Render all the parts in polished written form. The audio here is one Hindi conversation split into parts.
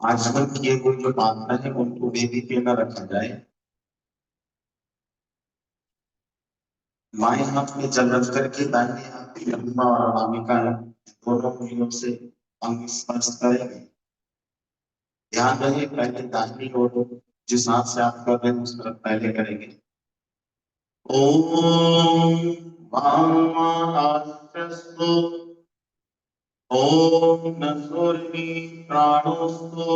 आजकल किए हुए जो प्रार्थना है उनको वेदी पे न रखा जाए। बाएं हाथ में जल रख करके दाहिने हाथ में अम्मा और अनामिका दोनों उंगलियों से अंग स्पर्श करेंगे। ध्यान रहे पहले दाहिनी ओर जिस हाथ से आप कर रहे हैं उस तरफ पहले करेंगे। ओम वामास्तु ओम नसुर्मी प्राणोस्तु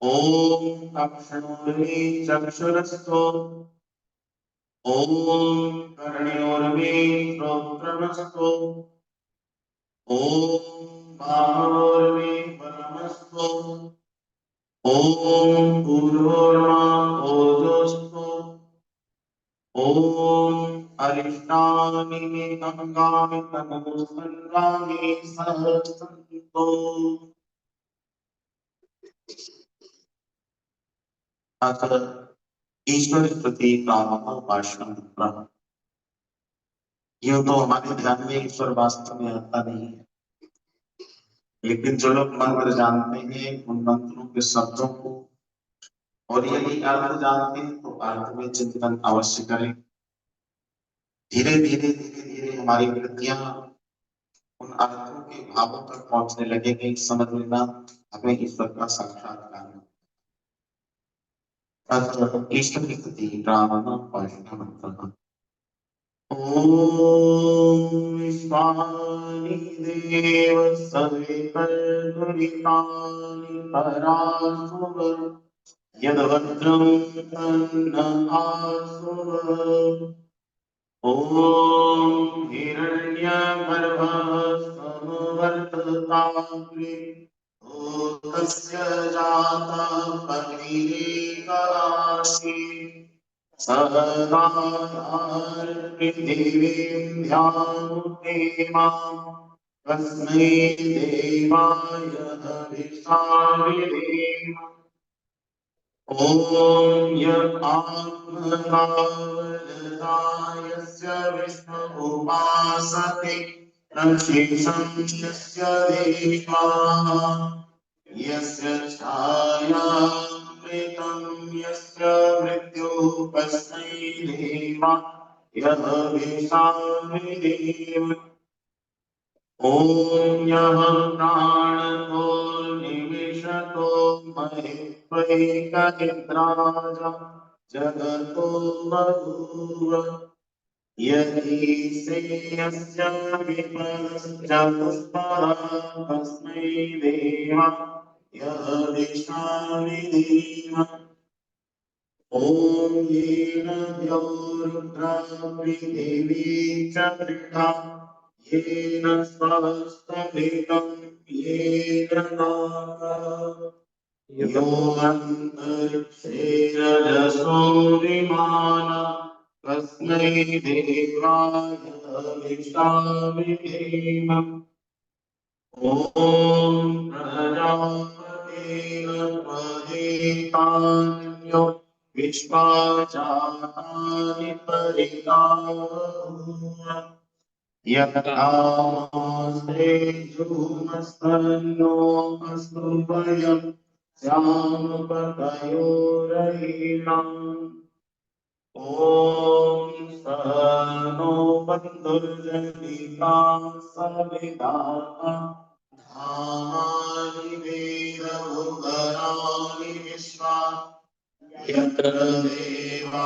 ओम अक्षणोर्मी चक्षुरस्तु ओम कर्णयोर्मे श्रोत्रमस्तु ओम बाहोर्मे बलमस्तु ओम पूर्वोर्मा ओजोस्तु ओम अरिष्टानि मे अंगानि तमोस्मरामि सहस्रतो। अतः ईश्वर प्रति प्रार्थना। यूं तो हमारे ध्यान में ईश्वर वास्तव में आता नहीं है, लेकिन जो लोग मंत्र जानते हैं उन मंत्रों के शब्दों को और यदि अर्थ जानते हैं तो अर्थ में चिंतन अवश्य करें। धीरे धीरे धीरे धीरे हमारी वृत्तियां उन अर्थों के भावों तक पहुंचने लगेंगे। समझ लेना हमें ईश्वर का साक्षात्कार अतः ईश्वर की प्रति प्रार्थना। ओम विश्वानि देव सवितर्दुरितानि परासुव यद्भद्रं तन्न आसुव। ओम हिरण्यगर्भः समवर्तताग्रे भूतस्य जातः पतिरेकराशि सहदाधार पृथिवीं ध्यामुतेमा तस्मै देवाय हविषाविधेम। ओम आत्मकावलदायस्य विष्णु उपासते रक्षिषं यस्य देवाः यस्य छायामृतं यस्य मृत्युः तस्मै देवाय हविषाविधेम। ओम यः प्राणतो निविशतो महेत्वैकनिद्राजा जगतो बभूव यदीशेयस्य विपश्चतुष्पदः तस्मै देवाय हविषाविधेम। ओम येन द्यौरुद्रा पृथिवी च दृढा येन स्वस्तभितं येन नागः यो अन्तरिक्षेरजसो विमानः तस्मै देवाय हविषाविधेम। ओम प्रजापतेन प्रदीतान्यो विश्वाजातानि परिगावः यथामास्ते धूमस्तन्नो अस्तु वयं श्यामपतयोरयिणाम्। ओम सहनो बन्धुर्जनिता सविधाता धामानि वेदभुगराणि विश्वा यत्र देवा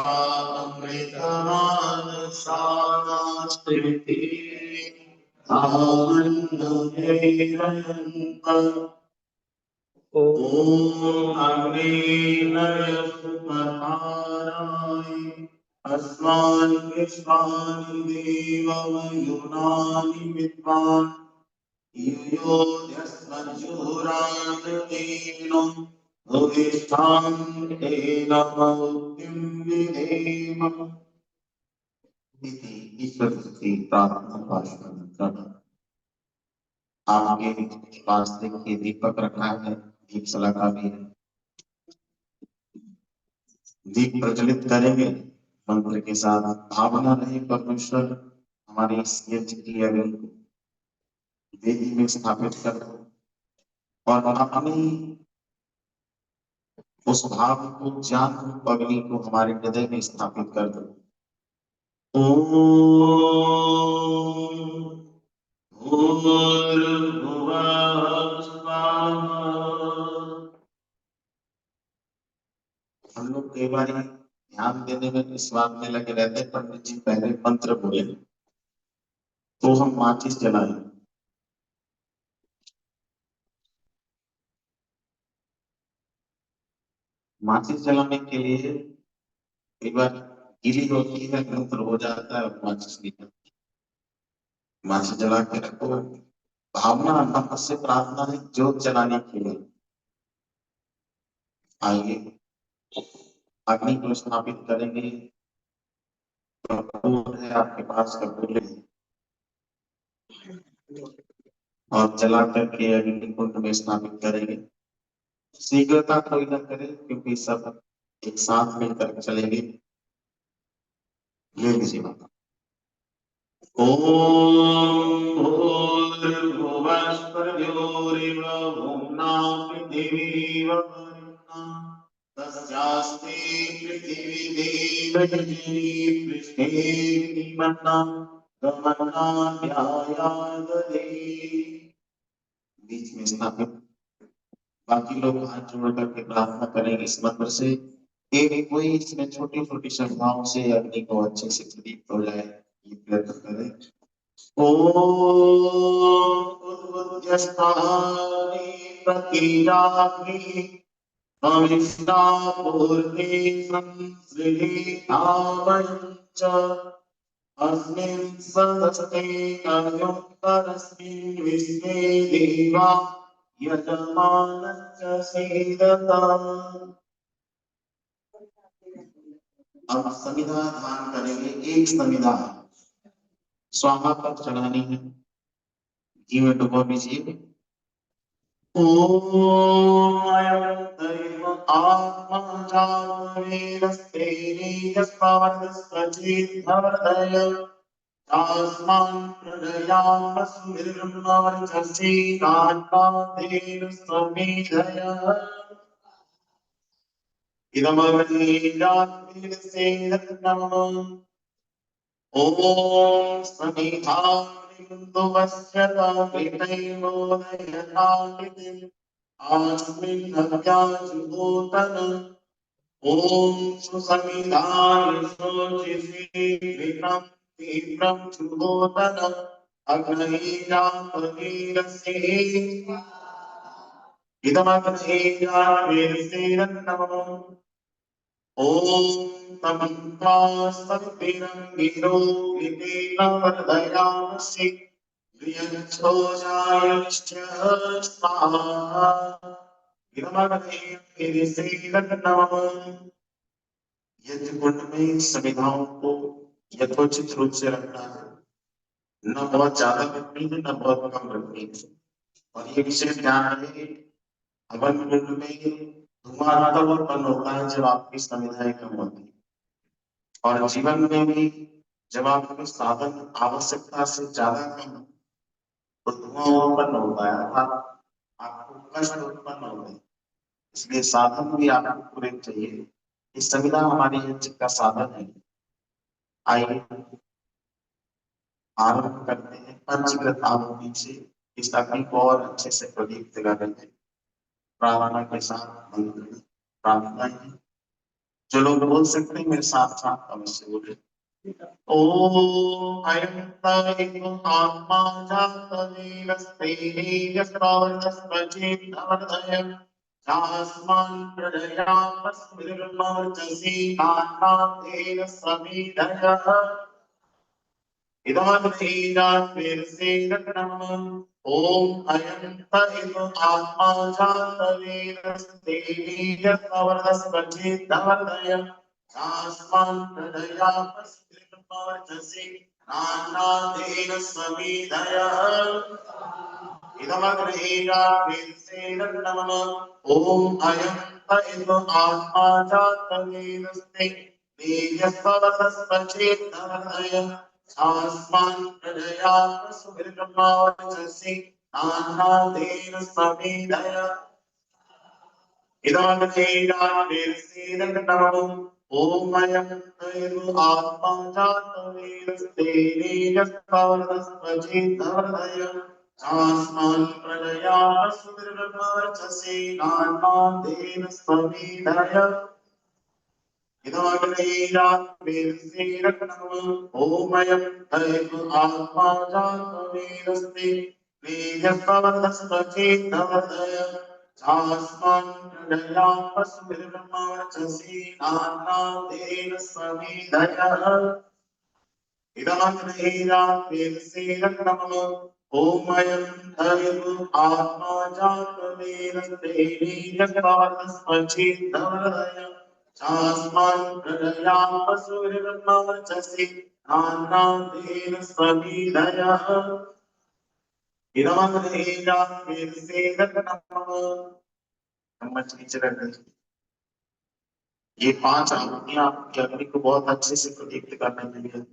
अमृतमानसानास्ति आमन्युभैरयन्त। ओम अग्नेयसुपहाराय अस्मान् विश्वानि देवमयूनानि विद्वान् यूयोऽध्यस्मज्जुहोरामृतेनो भूयिष्ठां तेन मुक्तिं विधेम। ईश्वर से प्रार्थना करना। आपके पास देखिए दीपक रखा है, दीप सलाखा भी है। दीप प्रज्वलित करेंगे मंत्र के साथ। भावना रहे परमेश्वर हमारी इस यज्ञ की अग्नि को वेदी में स्थापित कर दो और अपनी उस भाव को, ज्ञान रूप अग्नि को हमारे हृदय में स्थापित कर दो। ओम भूर्भुवः स्वाहा। हम लोग कई बार ध्यान देने में इस बात में लगे रहते हैं, पंडित जी पहले मंत्र बोले तो हम माचिस जलाएं। माचिस जलाने के लिए कई बार गीली होती है, मंत्र हो जाता है और माचिस निकलती है। माचिस जला के रखो। भावना नमः से प्रार्थना है ज्योत जलाने के लिए। आइए अग्नि को स्थापित करेंगे। कपूर है आपके पास, कपूर ले और जला करके अग्नि कुंड में स्थापित करेंगे। शीघ्रता कोई न करे क्योंकि सब एक साथ मिलकर चलेंगे। ले लीजिए बाबा। ओम भूर्भुवः भुवना पृथिवी वरुणा तस्यास्ति पृथिवी देवयज्ञी पृष्ठे निमन्ना गमनाभ्यायादधे। बीच में स्थापित। बाकी लोग हाथ जोड़ करके प्रार्थना करेंगे इस मंत्र से। एक कोई इसमें छोटी छोटी संख्याओं से अग्नि को अच्छे से प्रदीप्त हो जाए, ये प्रयत्न करें। ओम उद्बुद्धस्तानि प्रकीराग्नि अविष्टा पूर्णे संसृतावयं च अस्मिन् सदस्ते अग्न्योत्तरस्मिन् विश्वे देवा यजमानश्च सीदता। अब समिधा ध्यान करेंगे। एक समिधा स्वाहा पर चढ़ानी है। घी में डुबो दीजिए। ओम अयं दैव आत्मा जातवेदस्ते निजस्तावस्वचिद्धवदय तास्मान् प्रलयामस्मिर्मवर्चसि कान्तादेन स्वमेधयः। इदमग्निजात्मेरसेदत्नम्। ओम समिधानिन्दुवस्यतामृतैवोदयतामिति आस्मिन्नव्याजुहोतन। ओम सुसमिधानि शुचिशीघ्रं तीव्रं जुहोतन अग्निजातवेदसे। इदमग्निजात्मेरसेदत्नम्। ओम तमन्त्वा सत्तिरंगिरो विदेन वर्धयामसि प्रियच्छोजायश्च स्वाहा। इदमग्निर्सेदत्नम्। यज्ञ कुंड में समिधाओं को यथोचित रूप से रखना है। न बहुत ज्यादा रखनी है, न बहुत कम रखनी है। और ये विशेष ध्यान रहे, हवन कुंड में धुआं तब उत्पन्न होता है जब आपकी समिधाएं कम होती है। और जीवन में भी जब आपके साधन आवश्यकता से ज्यादा कम तो धुआं उत्पन्न होता है, अर्थात आपको कष्ट उत्पन्न होते हैं। इसलिए साधन भी आपको पूरे चाहिए। इस संविधा हमारी यज्ञ का साधन है। आइए आरंभ करते हैं पंचकृत आहुति से। इस अग्नि को और अच्छे से प्रदीप्त करेंगे प्रार्थना के साथ। मंत्र प्रार्थना है। जो लोग बोल सकते हैं मेरे साथ साथ अवश्य बोले। ओम अयं दैव आत्मा जातवेदस्ते निजस्तावस्वचिद्धवदय तास्मान् प्रलयामस्मिर्मवर्चसि कान्तादेन स्वमेधयः। इदमग्निजात्मेरसेदत्नम्। ओम अयं दैव आत्मा जातवेदस्ते निजस्तावस्वचिद्धवदय तास्मान् प्रलयामस्मिर्मवर्चसि कान्तादेन स्वमेधयः। इदमग्निजात्मेरसेदत्नम्। ओम अयं दैव आत्मा जातवेदस्ते निजस्तावस्वचिद्धवदय आस्मान प्रजया सुब्रह्मण्यस्य नानादेव समेदय इदानीरावेर्षेदकटमं ओमयं तैरु आत्मा जातवेरस्तेनेयस्तावरस्मचिद्धवदय आस्मान प्रजया सुब्रह्मण्यस्य नानादेव समेदय ओमयं तैरु आत्मा जातवेरस्ते नेयस्तावरस्मचिद्धवदय आस्मान प्रजया सुब्रह्मण्यस्य नानादेव समेदय ओमयं तैरु आत्मा जातवेरस्तेनेयस्तावरस्मचिद्धवदय आस्मान प्रजया सुब्रह्मण्यस्य नानादेव समेदय चम्मच नीचे रख दीजिए। ये 5 आहुतियां आपकी अग्नि को बहुत अच्छे से प्रदीप्त करने के लिए,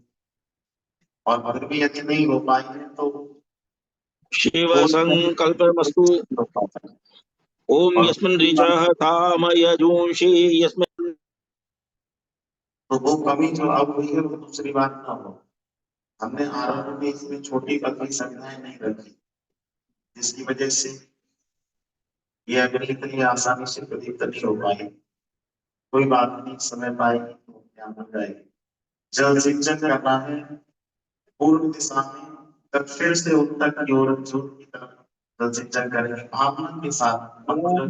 और फिर भी यदि नहीं हो पाई है तो शिव संकल्पमस्तु। ओम यस्मिन् ऋचः कामयजूंषि यस्मिन्, तो वो कमी जो अब हुई है वो दूसरी बात ना हो। हमने आरंभ में इसमें छोटी पतली संख्याएं नहीं रखी, जिसकी वजह से ये अग्नि इतनी आसानी से प्रदीप्त नहीं हो पाई। कोई बात नहीं, समय पाएगी तो क्या बन जाएगी। जल सिंचन करना है पूर्व दिशा में, दक्षिण से उत्तर की ओर ज्योत की तरफ जल सिंचन करेंगे भावना के साथ। मंत्र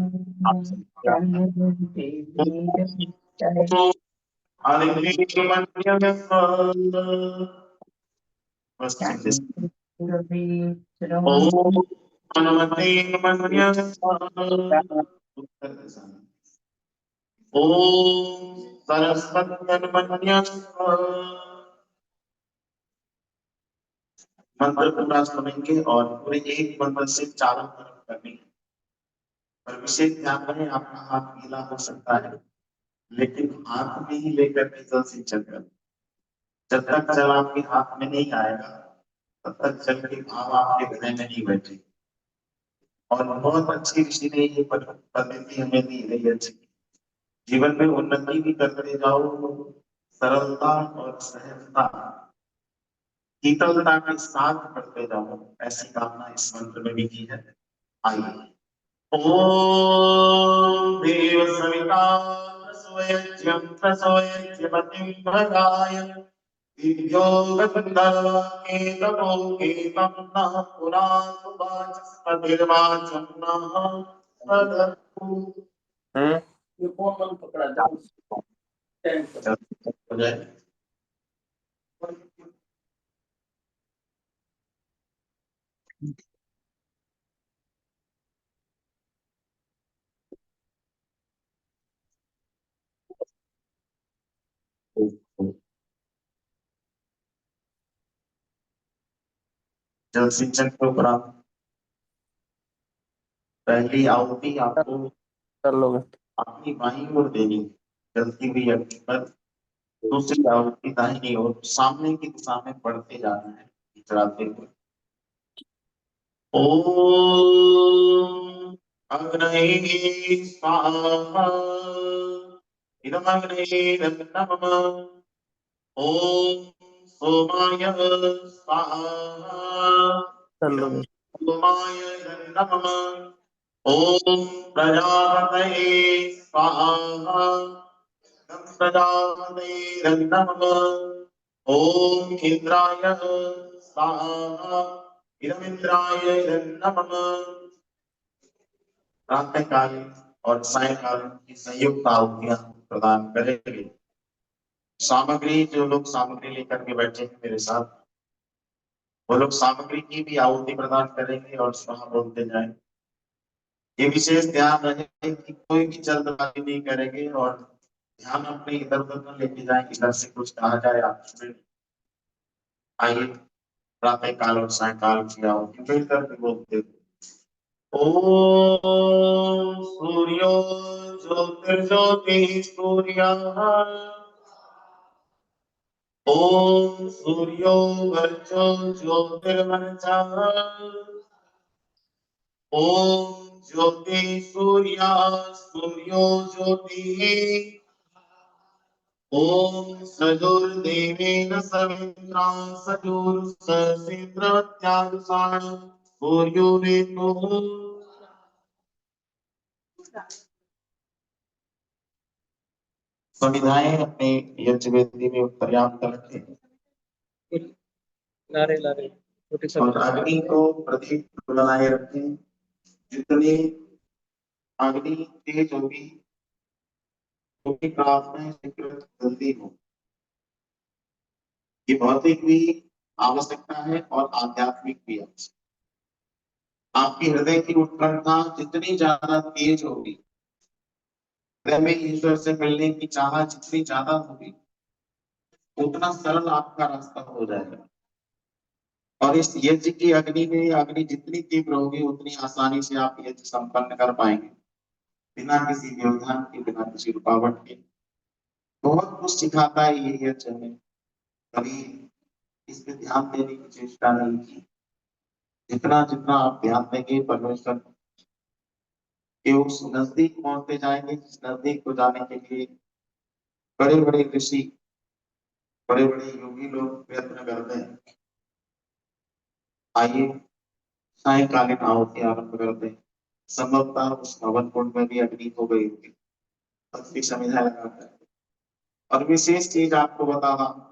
ओम सरस्वती मंत्र पूरा सुनेंगे और पूरे एक मंत्र से चारों तरफ करनी है। पर विशेष ध्यान रहे, आपका हाथ गीला हो सकता है, लेकिन हाथ में ही लेकर के जल सिंचन कर। जब तक जल आपके हाथ में नहीं आएगा तब तक जल के भाव आपके हृदय में नहीं बैठे। और बहुत अच्छी ऋषि ने ये पद्धति हमें दी है। अच्छी जीवन में उन्नति भी करते जाओ, सरलता और सहजता शीतलता के साथ करते जाओ, ऐसी कामना इस मंत्र में भी की है। आइए। ओम देव सविता प्रसोयज्यं प्रसोयज्यपतिं भगाय दिव्यो गन्धर्वकेतवो केतं नः पुरातु वाचस्पतिर्वाचं नः सदतु। ये कौन मन पकड़ा जाओ हो जाए। जल सिंचन के उपरांत पहली आहुति आपको कर लोगे अपनी बाईं ओर देनी, जलती हुई अग्नि पर। दूसरी आहुति दाहिनी ओर सामने की दिशा में बढ़ते जाना है, चढ़ाते हुए। ओम अग्नये स्वाहा इदम अग्नये नमः। ओम सोमाय स्वाहा इदम सोमाय नमः। ओम प्रजापतये स्वाहा इदं प्रजापतये नमः। ओम इंद्राय स्वाहा इदं इंद्राय नमः। प्रातःकाल और सायंकाल की संयुक्त आहुतियां प्रदान करेंगे। सामग्री, जो लोग सामग्री लेकर के बैठे हैं मेरे साथ, वो लोग सामग्री की भी आहुति प्रदान करेंगे और स्वाहा बोलते जाएं। ये विशेष ध्यान रहे कि कोई भी जल्दबाजी नहीं करेंगे और ध्यान अपने इधर उधर न लेके जाए, इधर से कुछ कहा जाए आप सुने। आइए प्रातः काल और सायंकाल की आहुति मिलकर के बोलते हैं। ओम सूर्यो ज्योतिर्ज्योति सूर्यः ओम सूर्यो वर्चो ज्योतिर्वर्चः। ओम ज्योति सूर्या सूर्यो ज्योतिः। ओम सजुर्देवेन सवित्रा सजुर्सहस्रवत्यानुसारं सूर्यो वेदो। संविधाएं अपने यज्ञ वेदी में पर्याप्त रखें लारे लारे छोटी सा और अग्नि को प्रदीप बनाए रखें। जितनी अग्नि तेज होगी उतनी प्रार्थना स्वीकृत जल्दी हो। ये भौतिक भी आवश्यकता है और आध्यात्मिक भी आवश्यकता। आपकी हृदय की उत्कंठा जितनी ज्यादा तेज होगी, हृदय में ईश्वर से मिलने की चाह जितनी ज्यादा होगी, उतना सरल आपका रास्ता हो जाएगा। और इस यज्ञ की अग्नि में अग्नि जितनी तीव्र होगी उतनी आसानी से आप यज्ञ संपन्न कर पाएंगे, बिना किसी व्यवधान के, बिना किसी रुकावट के। बहुत कुछ सिखाता है ये यज्ञ हमें, कभी इस पे ध्यान देने की चेष्टा नहीं की। जितना जितना आप ध्यान देंगे परमेश्वर के उस नजदीक पहुंचते जाएंगे, जिस नजदीक को जाने के लिए बड़े बड़े ऋषि, बड़े बड़े योगी लोग प्रयत्न करते हैं। आइए सायंकालीन आहुति आरंभ करते हैं। संभवतः उस हवन कुंड में भी अग्नि हो गई होगी, पत्नी समिधा लगाकर। और विशेष चीज आपको बता रहा हूं,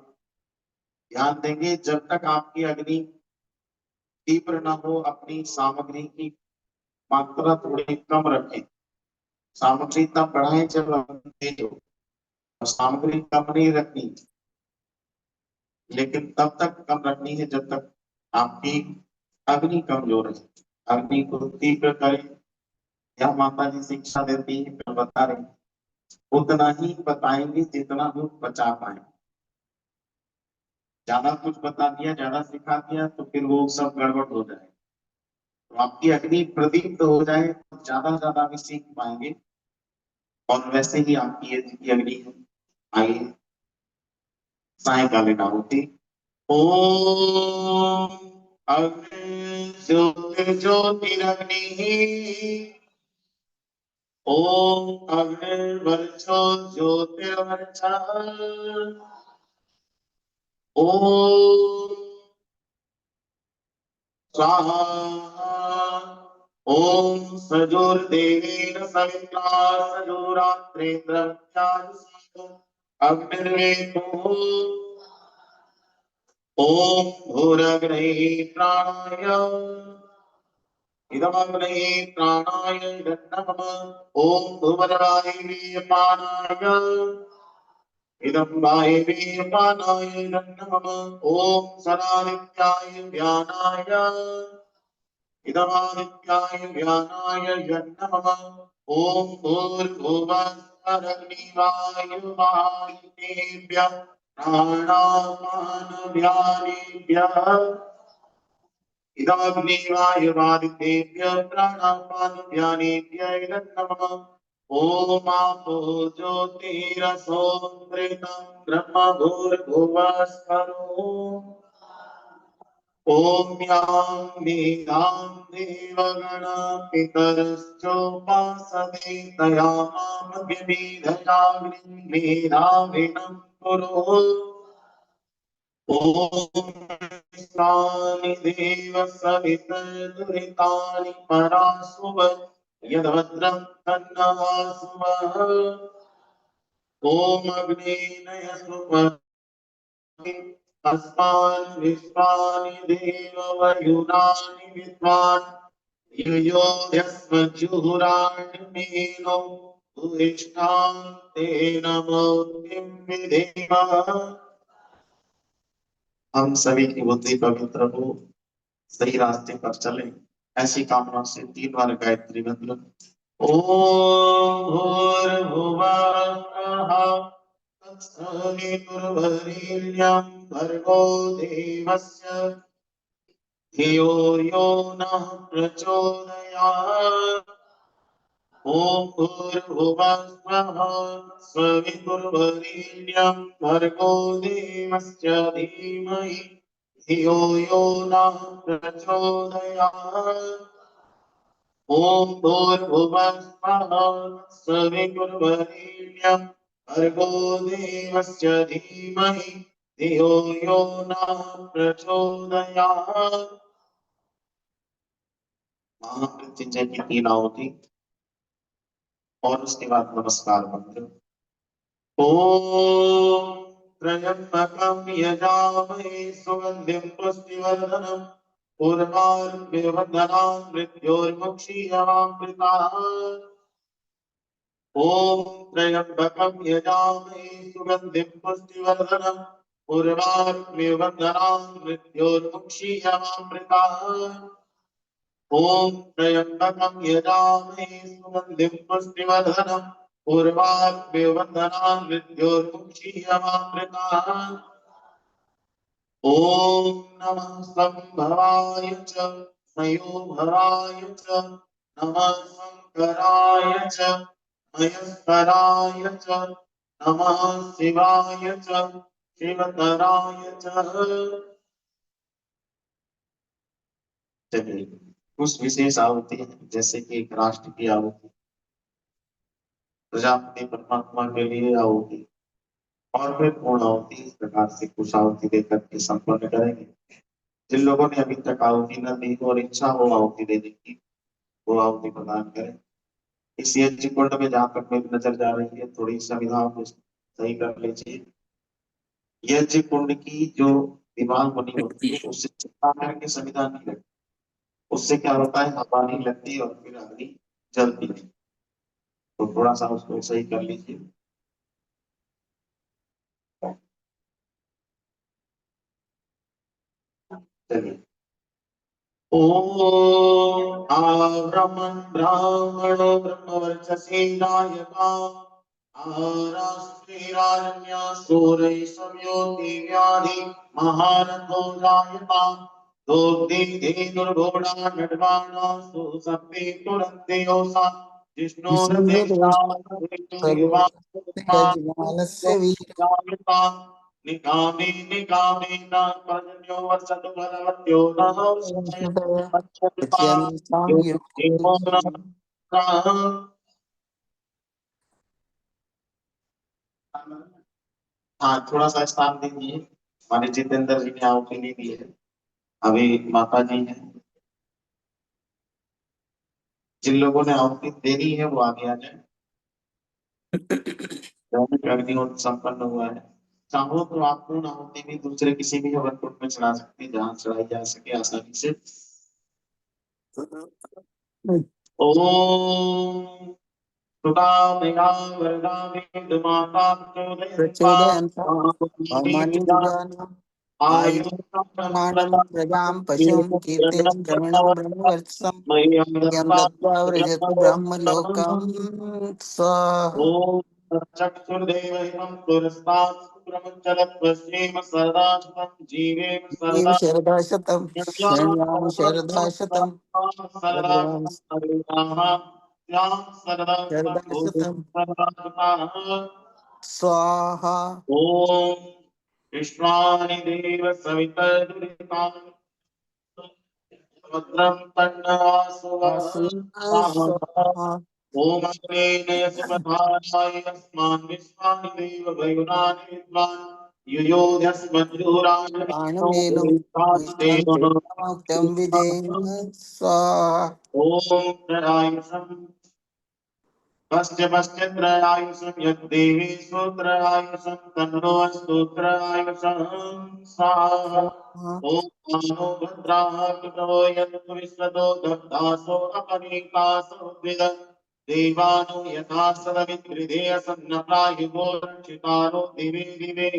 ध्यान देंगे जब तक आपकी अग्नि तीव्र न हो, अपनी सामग्री की मात्रा थोड़ी कम रखें। सामग्री तब बढ़ाएं जब अग्नि तेज हो, और सामग्री कम नहीं रखनी, लेकिन तब तक कम रखनी है जब तक आपकी अग्नि कमजोर है। अग्नि को तीव्र करें, यह माता जी शिक्षा देती है, फिर बता रही, उतना ही बताएंगे जितना लोग बचा पाए। ज्यादा कुछ बता दिया, ज्यादा सिखा दिया तो फिर वो सब गड़बड़ हो जाए। तो आपकी अग्नि प्रदीप्त हो जाए तो ज्यादा भी सीख पाएंगे, और वैसे ही आपकी ये की अग्नि है। आइए सायंकालीन आहुति। ओम अग्नि ज्योतिर्ज्योतिरग्निः। ओम अग्निर्वर्चो ज्योतिर्वर्चः। ओम स्वाहा। ओम सजुर्देवेन सवित्रा सजुरात्रेन्द्रव्याजुषाम अग्निर्वेदो। ओम भूरग्रहे प्राणाय इदमग्नये प्राणाय नमः। ओम भुवनवायवे पानाय इदं वायवे पानाय नमः। ओम सदादित्याय व्यानाय इदमादित्याय व्यानाय नमः। ओम भूर्भुवस्सरग्निवायुवायुतेभ्यः प्राणापानव्यानेभ्यः इदमग्निवायुवादितेभ्यः प्राणापानव्यानेभ्यः इदं नमः। ओम आपो ज्योतिरसोमृतं ब्रह्म भूर्भुवस्सरो। ओम यां मेधां देवगणा पितरश्चोपासते तयामामग्निमेधयाग्निं मेधाविनं कुरु। ओम स्थानि देव सवितर्दुरितानि परासुव यद्भद्रं तन्नवासुवः। ओम अग्नेनय अस्मान् विश्वानि देववयुनानि विद्वान् युयो यस्मज्जुहुराणिमेनो भूयिष्ठां तेन मोक्तिं विधेमः। हम सभी की बुद्धि पवित्र हो, सही रास्ते पर चले, ऐसी कामना से 3 बार गायत्री मंत्र। ओम भूर्भुवः स्वः तत्सवितुर्वरेण्यं भर्गो देवस्य धियो यो नः प्रचोदयात्। ओम भूर्भुवः स्वः सवितुर्वरेण्यं भर्गो देवस्य धीमहि धियो यो नः प्रचोदयात्। ओम भूर्भुवः स्वः सवितुर्वरेण्यं भर्गो देवस्य धीमहि धियो यो नः प्रचोदयात्। महामृत्युंजय की 3 आहुति और उसके बाद नमस्कार मंत्र। ओम त्र्यंबकं यजामहे सुगंधिं पुष्टिवर्धनम् उर्वारुकमिव मृत्योर्मुक्षीयमामृताः। ओम त्र्यंबकं यजामहे सुगंधिं पुष्टिवर्धनम् उर्वारुकमिव मृत्योर्मुक्षीयमामृताः। ओम त्र्यंबकं यजामहे सुगंधिं पुष्टिवर्धनम् उर्वारुकमिव मृत्योर्मुक्षीयमामृताः। ओम नमः संभवाय च मयोभवाय च नमः शंकराय च मयस्कराय च नमः शिवाय च शिवतराय च। चलिए कुछ विशेष आहुति है, जैसे कि एक राष्ट्र की आहुति, प्रजापति परमात्मा के लिए आहुति, और फिर पूर्ण आहुति। इस प्रकार से कुछ आहुति देकर के संपन्न करेंगे। जिन लोगों ने अभी तक आहुति न दी और इच्छा हो आहुति देने की, वो आहुति प्रदान करें। इस यज्ञ कुंड में जहां तक मेरी नजर जा रही है, थोड़ी संविधाओं को सही कर लीजिए। यज्ञ कुंड की जो दीवार बनी होती है, उससे चिपका करके संविधान नहीं लगती। उससे क्या होता है, हवा नहीं लगती और फिर अग्नि जलती नहीं। तो थोड़ा सा उसको सही कर लीजिए। चलिए। ओम आब्रह्मन् ब्राह्मणो ब्रह्मवर्चसे नायका आराष्ट्रीराजन्या सूरै समयो दिव्याधि महारथो जायता दोग्धि धेनुर्घोड़ा नडवाणा सुसप्ते तुरन्ते योषा जिष्णुरथेषा युवा यजमानस्य वीर निकामे निकामे न पर्जन्यो वर्षतु फलवत्यो न पच्यन्तां हाँ थोड़ा सा स्थान दीजिए। हमारे जितेंद्र जी ने आहुति नहीं दी है, अभी माता जी हैं। जिन लोगों ने आहुति देनी है वो आगे आ जाए। दैनिक अग्निहोत्र संपन्न हुआ है। चाहो तो आप पूर्ण आहुति भी दूसरे किसी भी हवन कुंड में चढ़ा सकते हैं, जहाँ चढ़ाई जा सके आसानी से। ओम प्रचोदयन्तां वामानुजानाम् आयुष्माणं प्रजां पशुं कीर्तिं श्रवणं ब्रह्मवर्चसं यं लब्ध्वा व्रजतु ब्रह्मलोकं स्वाहा। चक्षुर्देवं पुरस्तात् सुब्रह्मचरत्वस्येम सर्वार्थं जीवेम जीव सर्वा शरदा शतं शरणां शरदा शतं भगवान् शरदा शतं स्वाहा। ओम विश्वानि देव सवितर्दुरितानि भद्रं वासुदेव तन्नवासुः। स्वाहा। ओम अग्नेय सुपथाय अस्मान् विश्वानि देव वयुनानि विद्वान् युयोध्यस्मज्जुरान् बाणमेनो मुष्टं चैत्रमोक्तं विजेन स्वाहा। ओम प्ररायुषं पश्चिमश्चिन्द्रायुषं यद्देवी सूत्रायुषं तन्नो स्तोत्रायुषं स्वाहा। स्वाहा ॐ मानो भद्राः पितरो यन्तु विश्वतो दग्धासो अपनीतासो द्विद देवानो यथा सदविद्रिधेयसन्नप्रायुवो रक्षितारो दिवे दिवे ॐ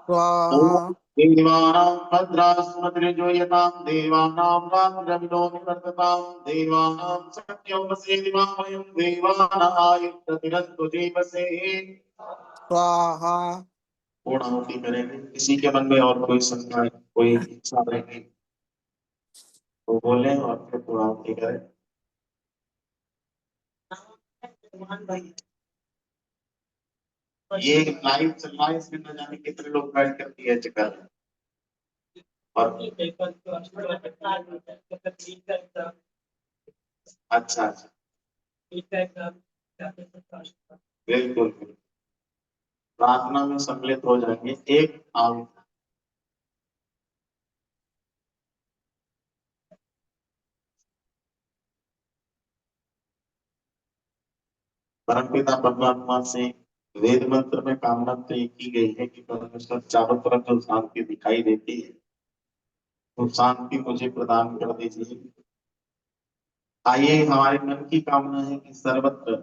स्वाहा देवानां भद्रास्मद्रिजो यतां देवानां रात्रविदो निवर्ततां देवानां सत्यमसि दिवामयं देवानाय प्रतिरन्तु जीवसे। स्वाहा। पूर्ण आहुति करेंगे। किसी के मन में और कोई शंका कोई इच्छा रहेगी तो बोले और फिर पूर्ण आहुति करें। ये लाइव चल रहा है, इसमें न जाने कितने लोग बैठ कर पीएच कर रहे हैं। और अच्छा अच्छा, बिल्कुल बिल्कुल। प्रार्थना में सम्मिलित हो जाएंगे। एक आव परमपिता परमात्मा से वेद मंत्र में कामना तो ये की गई है कि परमेश्वर चारों तरफ जो शांति दिखाई देती है तो शांति मुझे प्रदान कर दीजिए। आइए, हमारे मन की कामना है कि सर्वत्र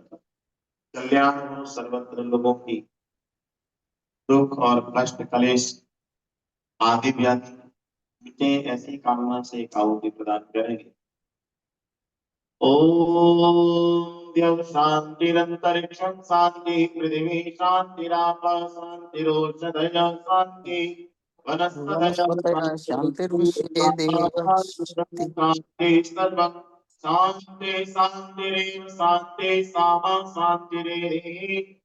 कल्याण हो, सर्वत्र लोगों की दुख और कष्ट कलेश आदि व्याधि मिटे, ऐसी कामना से एक आहुति प्रदान करेंगे। ओम द्यौ शांतिरंतरिक्षं शांति, पृथ्वी शांतिराप शांतिरोषधय शांति, वनस्पतयः वनस्पतयः शान्तिर्विश्वे देवा शान्ति। शांति सर्वं शांति शांतिरेव शांति सामा शांतिरेव।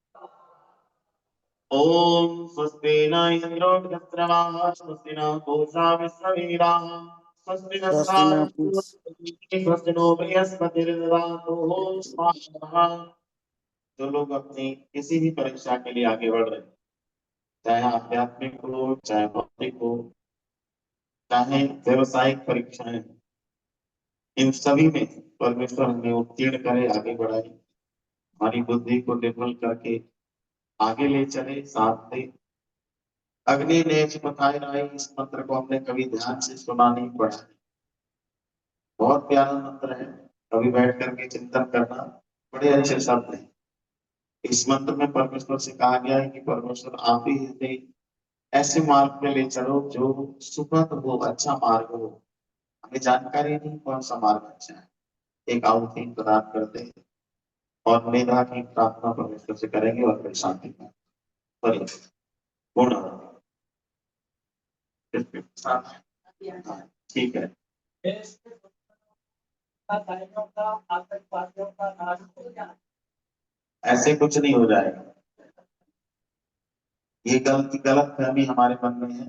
ओम स्वस्ति न इंद्रो वृहस्रवाः स्वस्ति न पूषा विश्ववेदाः स्वस्ति स्वस्ति न नस्तारः स्वस्ति नो बृहस्पतिर्दधातु स्वाहा। जो लोग अपनी किसी भी परीक्षा के लिए आगे बढ़ रहे हैं, चाहे आध्यात्मिक हो, चाहे भौतिक हो, चाहे व्यवसायिक परीक्षाएं, इन सभी में परमेश्वर हमें उत्तीर्ण करे, आगे बढ़ाए, हमारी बुद्धि को निर्मल करके आगे ले चले। साथ में अग्नि ने बताए राय, इस मंत्र को हमने कभी ध्यान से सुना नहीं, पढ़ा। बहुत प्यारा मंत्र है, कभी बैठ करके चिंतन करना, बड़े अच्छे शब्द हैं। इस मंत्र में परमेश्वर से कहा गया है कि परमेश्वर आप ही हमें ऐसे मार्ग पे ले चलो जो सुखद हो, अच्छा मार्ग हो। हमें जानकारी नहीं कौन सा मार्ग अच्छा है, एक आहुति प्रदान करते हैं और मेधा की प्रार्थना परमेश्वर से करेंगे और फिर शांति का पूर्ण ठीक है। ऐसे कुछ नहीं हो जाएगा, ये गलत फहमी हमारे मन में है।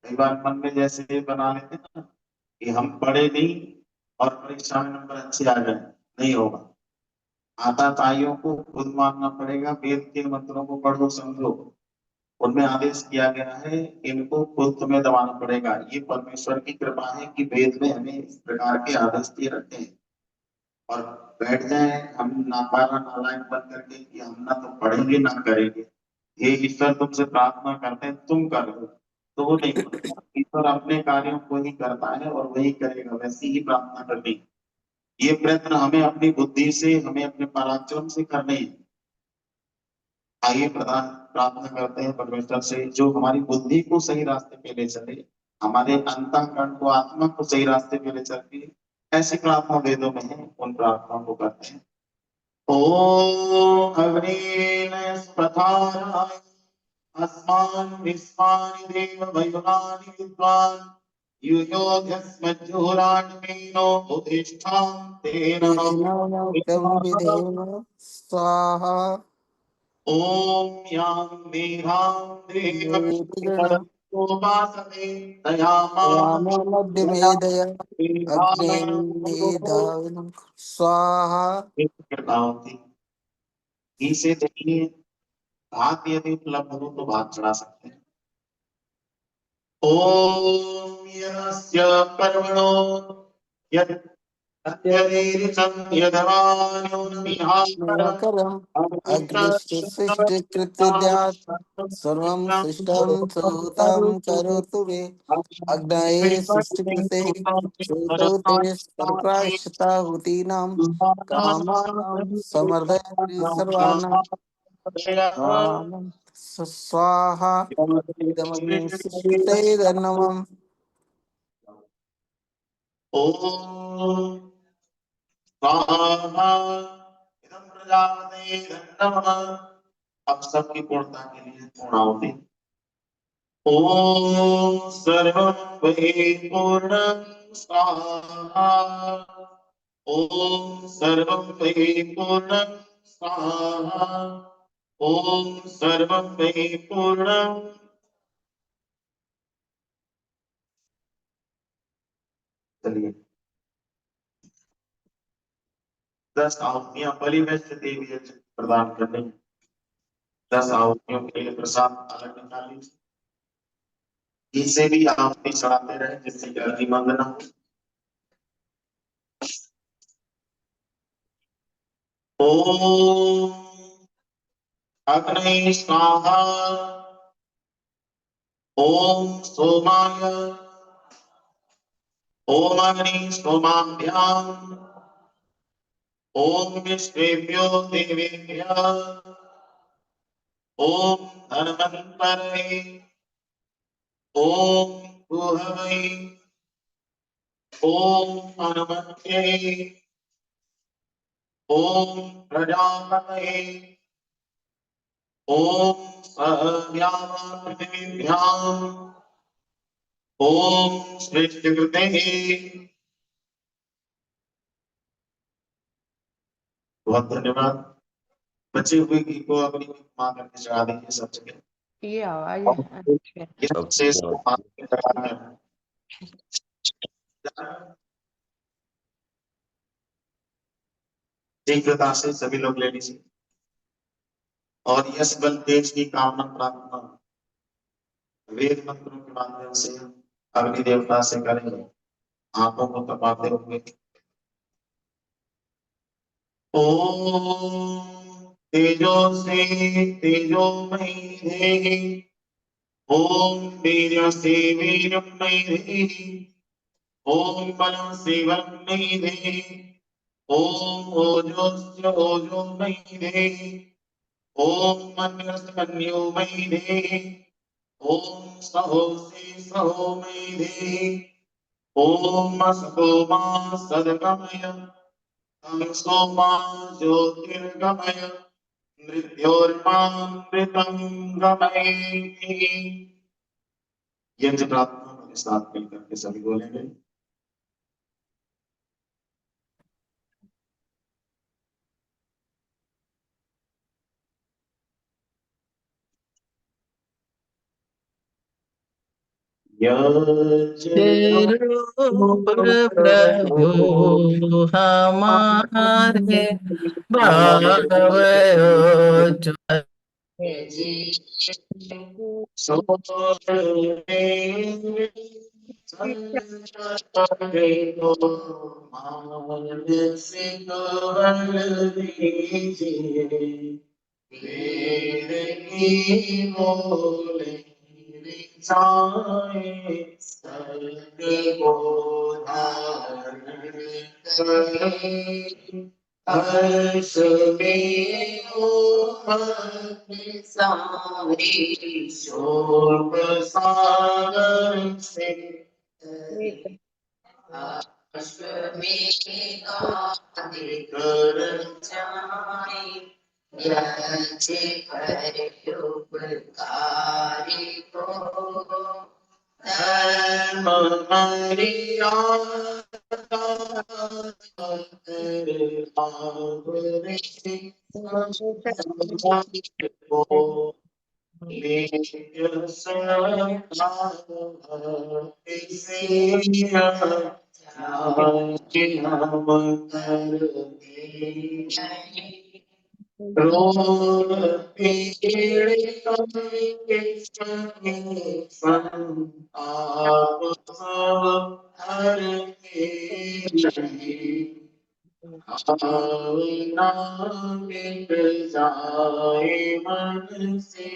कई बार मन में जैसे बना लेते हैं ना कि हम पढ़े नहीं और परीक्षा में नंबर अच्छे आ जाए, नहीं होगा। आताताइयों को खुद मानना पड़ेगा, वेद के मंत्रों को पढ़ो समझो, उनमें आदेश किया गया है, इनको खुद तुम्हें दबाना पड़ेगा। ये परमेश्वर की कृपा है कि वेद में हमें इस प्रकार के आदेश दिए रखे हैं। और बैठ जाए हम नापारा नालायक बन करके कि हम ना तो पढ़ेंगे ना करेंगे, ये ईश्वर तुमसे प्रार्थना करते हैं तुम कर दो, तो वो नहीं करता। ईश्वर अपने कार्यों को ही करता है और वही करेगा, वैसी ही प्रार्थना करनी। ये प्रयत्न हमें अपनी बुद्धि से, हमें अपने पराक्रम से करने हैं। आइए प्रधान प्रार्थना करते हैं परमेश्वर से, जो हमारी बुद्धि को सही रास्ते पे ले चले, हमारे अंतःकरण को, आत्मा को सही रास्ते पे ले चले। ऐसी प्रार्थना वेदों में है, उन प्रार्थनाओं को करते हैं। ओम अग्नेय स्पथाराय अस्मान् विश्वानि देव वयुनानि विद्वान् युयोध्यस्मज्जुहोराण्मेनो उदिष्ठां तेन तेन विधेन स्वाहा। ओम यां मेधां वेदिगण देवोपासते तयामाह रामो मध्य मेधय अग्ने मेधाविनं स्वाहा। घी से देखिए, भात यदि उपलब्ध हो तो भात चढ़ा सकते हैं। ओम यस्य कर्मणो यत् अत्यरीरिचं यदवान्योन्मिहार करम अग्निष्टसृष्टिकृत्यात् सर्वं सृष्टं सूतं करोतु मे। अग्नये सृष्टिकृते श्रुतौ ते सर्वप्रायश्चित्ताहुतीनां कामानां समर्दयति सर्वाणां कामं स्वाहा। इदमग्ने सृष्टिकृते धर्मम्। ओम स्वाहा इदं प्रजापते नमः। अब सबकी पूर्णता के लिए पूर्णाहुति। ओम सर्वं वै पूर्णं स्वाहा। ओम सर्वं वै पूर्णं स्वाहा ओम सर्वं वै पूर्णम्। चलिए 10 आहुतियां बलि वैश्य देवी प्रदान करने 10 आहुतियों के लिए प्रसाद अलग निकाली इनसे भी आहुति चढ़ाते रहे जिससे कि अग्नि मंद न हो। ओम अग्नि स्वाहा ओम सोमाय ओम अग्नि सोमाभ्याम ओम विश्वेभ्यो देवेभ्यः ओम धन्वन्तरे ओम गुहवै ओम हनुमत्यै ओम प्रजापतये ओम सहव्यापृथिव्याम् ओम सृष्टिकृते। बहुत धन्यवाद। बचे हुए घी को अपनी मां करके चढ़ा देंगे सब जगह। ये आवाज है। अच्छा। ये शेष को मां करके चढ़ाना है। शीघ्रता से सभी लोग ले लीजिए और यश बल तेज की कामना प्रार्थना वेद मंत्रों के माध्यम से अग्नि देवता से करेंगे। आंखों को तपाते हुए ओम तेजो से तेजोमयी देहि ओम वीर्य से वीर्यमयी देहि ओम बलं से बलमयी देहि ओम ओजोस्य ओजोमयी देहि ओम मन्यस्य मन्योमयी देहि ओम सहो से सहोमयी देहि ओम असतो मा सद्गमय तमसो मा ज्योतिर्गमय मृत्योर्मामृतं गमय। यज्ञ प्रार्थना के साथ मिलकर के सभी बोलेंगे। पर प्रभु हमारे भागवयो बोले हर्ष में सारी शोक सागर से कर उपकारी को जाए मन से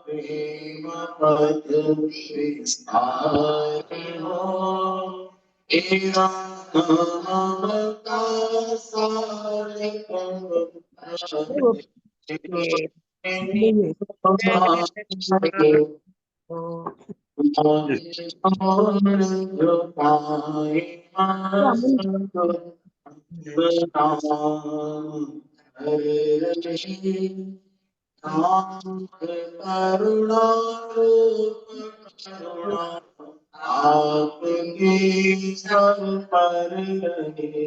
प्रेम पद विस्तार हो करुणा रूप करुणा आपकी सब पर रहे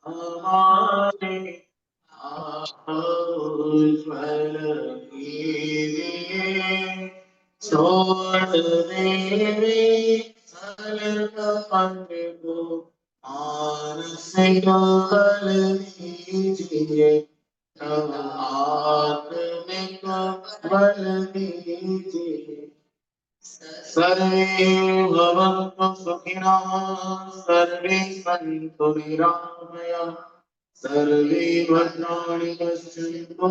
हमारे उज्ज्वल कीजिए छोड़ देवे सल कपट को मानसिक बल दीजिए तब आत्मिक बल दीजिए सर्वे भवन्तु सुखिनः सर्वे सन्तु निरामयाः सर्वे भद्राणि पश्यन्तु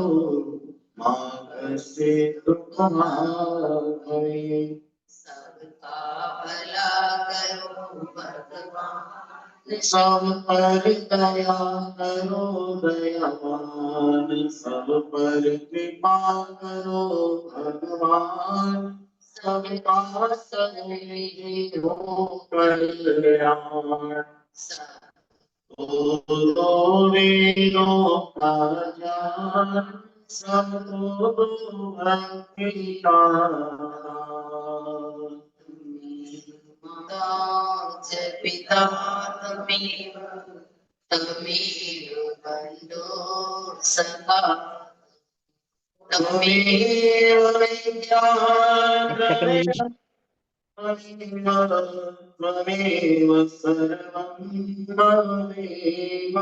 मा कश्चित् दुःखमाप्नुयात् सबका भला करो भगवान सब पर दया करो दयावान सब पर कृपा करो भगवान सबका सही हो कल्याण दो वेदों का ज्ञान सबको भक्ति का पिता तमेव तमेव बन्धो सखा तमेव विद्या त्वमेव सर्वं ममेव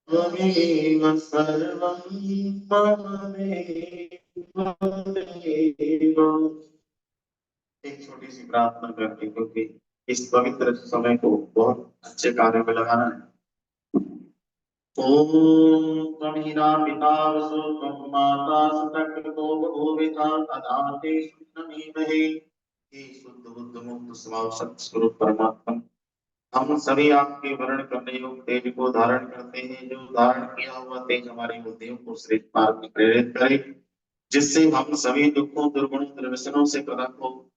त्वमेव सर्वं ममेव। एक छोटी सी प्रार्थना करके क्योंकि इस पवित्र समय को बहुत अच्छे कार्य में लगाना है। ओम त्वमीरा पिता वसु त्वं माता सतकृतो भूविता तदाते सुनमीमहे। हे शुद्ध बुद्ध मुक्त स्वभाव सत्य स्वरूप परमात्मा, हम सभी आपके वर्ण करने योग्य तेज को धारण करते हैं। जो धारण किया हुआ तेज हमारी बुद्धियों को श्रेष्ठ मार्ग में प्रेरित करे, जिससे हम सभी दुखों दुर्गुणों दुर्व्यसनों से पृथक हो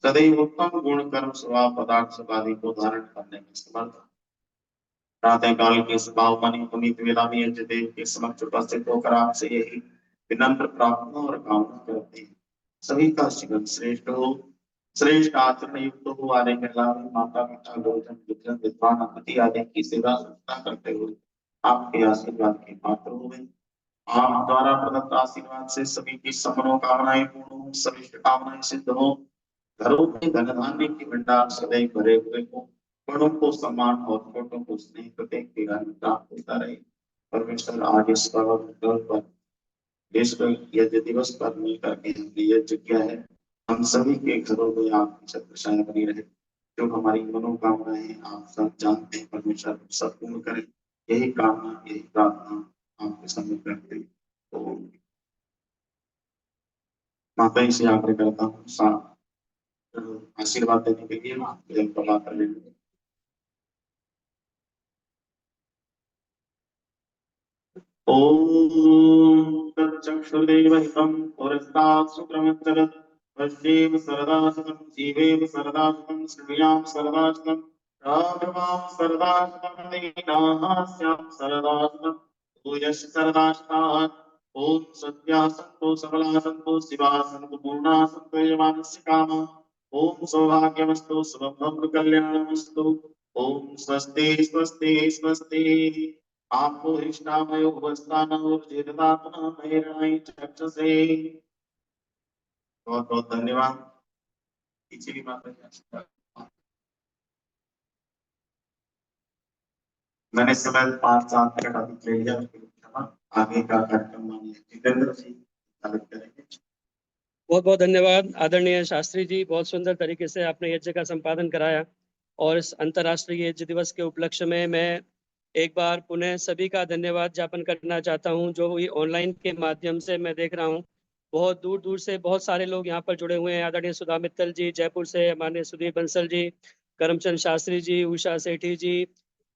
सदैव उत्तम गुण कर्म स्वभाव पदार्थ सुखादि को धारण करने में समर्थ। प्रातः काल के स्वभावमणि पुनीत वेला में यज्ञ देव के समक्ष उपस्थित होकर आपसे यही विनम्र प्रार्थना और कामना करते हैं। सभी का जीवन श्रेष्ठ हो, श्रेष्ठ आचरण युक्त हो, आने के लाभ माता पिता गुरुजन विद्वान विद्वान अतिथि आदि की सेवा सत्ता करते हुए आपके आशीर्वाद के पात्र हुए। आप द्वारा प्रदत्त आशीर्वाद से सभी की मनोकामनाएं पूर्ण हो, सभी कामनाएं सिद्ध हो, घरों में धन धान्य की भंडार सदैव भरे हुए हो, बड़ों को सम्मान और छोटों को स्नेह प्रत्येक के घर में प्राप्त होता रहे। परमेश्वर आज इस पर्व पर विश्व यज्ञ दिवस पर मिलकर के हमने यज्ञ किया है, हम सभी के घरों में आपकी छत्रछाया बनी रहे। जो हमारी मनोकामनाएं आप सब जानते हैं, परमेश्वर सब पूर्ण करें। यही कामना यही प्रार्थना आपके सामने करते हैं। तो माता जी से आग्रह करता हूँ आशीर्वाद देने के लिए जल प्रवाह कर लेंगे। ओम तच्चक्षुर्देवहितं पुरस्तात् सुक्रमच्चरत् पश्येम सरदाशतं जीवेम सरदाशतं श्रुयाम सरदाशतं राघवाम सरदाशतं दीनाहास्याम सरदाशतं भूयश्च सरदाशतात्। ओम सत्या सन्तो सबला सन्तो शिवा सन्तो पूर्णा सन्तो यजमानस्य कामा। ओम सौभाग्यमस्तु शुभं कल्याणमस्तु। ओम स्वस्ति स्वस्ति स्वस्ति। आपको हृष्टामयो भवस्तानोर्जितात्मा महिरणाई चक्षसे। बहुत बहुत धन्यवाद। पिछली माता जी मैंने समय 5-7 मिनट अधिक ले लिया, आगे का कार्यक्रम माननीय जितेंद्र जी चालित करेंगे। बहुत बहुत धन्यवाद आदरणीय शास्त्री जी, बहुत सुंदर तरीके से आपने यज्ञ का संपादन कराया। और इस अंतर्राष्ट्रीय यज्ञ दिवस के उपलक्ष्य में मैं एक बार पुनः सभी का धन्यवाद ज्ञापन करना चाहता हूं, जो ये ऑनलाइन के माध्यम से मैं देख रहा हूं। बहुत दूर दूर से बहुत सारे लोग यहाँ पर जुड़े हुए हैं। आदरणीय सुधा मित्तल जी जयपुर से, माननीय सुधीर बंसल जी, करमचंद शास्त्री जी, उषा सेठी जी,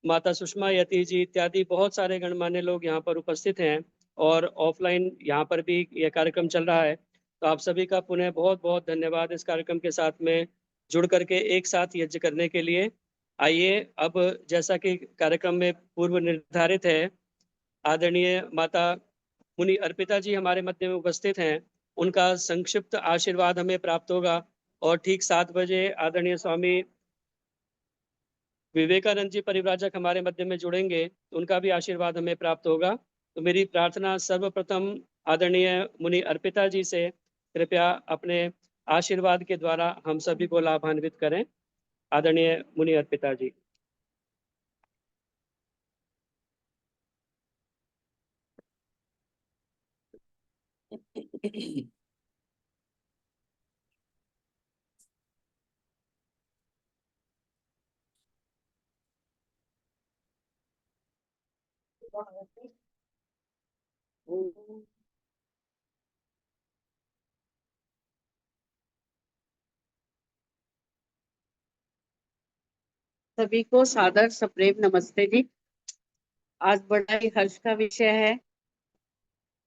माता सुषमा यति जी इत्यादि बहुत सारे गणमान्य लोग यहाँ पर उपस्थित हैं। और ऑफलाइन यहाँ पर भी यह कार्यक्रम चल रहा है। तो आप सभी का पुनः बहुत बहुत धन्यवाद इस कार्यक्रम के साथ में जुड़ करके एक साथ यज्ञ करने के लिए। आइए अब, जैसा कि कार्यक्रम में पूर्व निर्धारित है, आदरणीय माता मुनि अर्पिता जी हमारे मध्य में उपस्थित हैं। उनका संक्षिप्त आशीर्वाद हमें प्राप्त होगा और ठीक 7 बजे आदरणीय स्वामी विवेकानंद जी परिव्राजक हमारे मध्य में जुड़ेंगे, तो उनका भी आशीर्वाद हमें प्राप्त होगा। तो मेरी प्रार्थना सर्वप्रथम आदरणीय मुनि अर्पिता जी से, कृपया अपने आशीर्वाद के द्वारा हम सभी को लाभान्वित करें। आदरणीय मुनि अर्पिता जी। सभी को सादर सप्रेम नमस्ते जी। आज बड़ा ही हर्ष का विषय है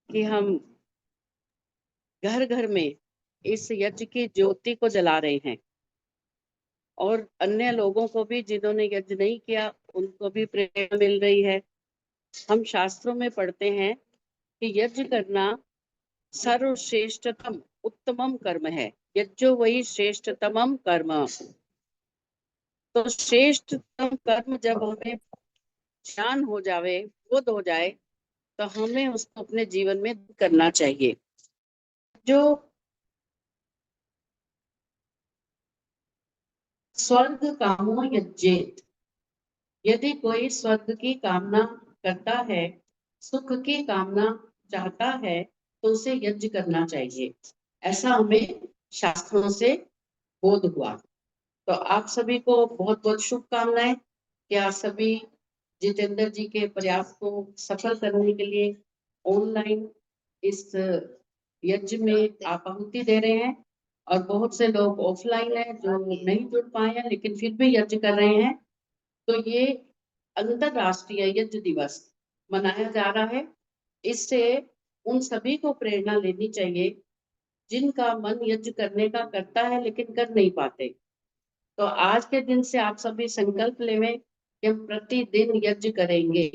कि हम घर घर में इस यज्ञ की ज्योति को जला रहे हैं और अन्य लोगों को भी, जिन्होंने यज्ञ नहीं किया, उनको भी प्रेरणा मिल रही है। हम शास्त्रों में पढ़ते हैं कि यज्ञ करना सर्वश्रेष्ठतम उत्तमम कर्म है। यज्ञो वही श्रेष्ठतमम कर्म। तो श्रेष्ठतम कर्म जब हमें ज्ञान हो जावे, बोध हो जाए, तो हमें उसको अपने जीवन में करना चाहिए। जो स्वर्ग कामो यज्ञेत, यदि कोई स्वर्ग की कामना करता है, सुख की कामना चाहता है, तो उसे यज्ञ करना चाहिए। ऐसा हमें शास्त्रों से बोध हुआ। तो आप सभी को बहुत बहुत शुभकामनाएं कि आप सभी जितेंद्र जी के प्रयास को सफल करने के लिए ऑनलाइन इस यज्ञ में आप आहुति दे रहे हैं। और बहुत से लोग ऑफलाइन हैं जो नहीं जुड़ पाए हैं, लेकिन फिर भी यज्ञ कर रहे हैं। तो ये अंतरराष्ट्रीय यज्ञ दिवस मनाया जा रहा है। इससे उन सभी को प्रेरणा लेनी चाहिए जिनका मन यज्ञ करने का करता है लेकिन कर नहीं पाते। तो आज के दिन से आप सभी संकल्प लेवें कि हम प्रतिदिन यज्ञ करेंगे,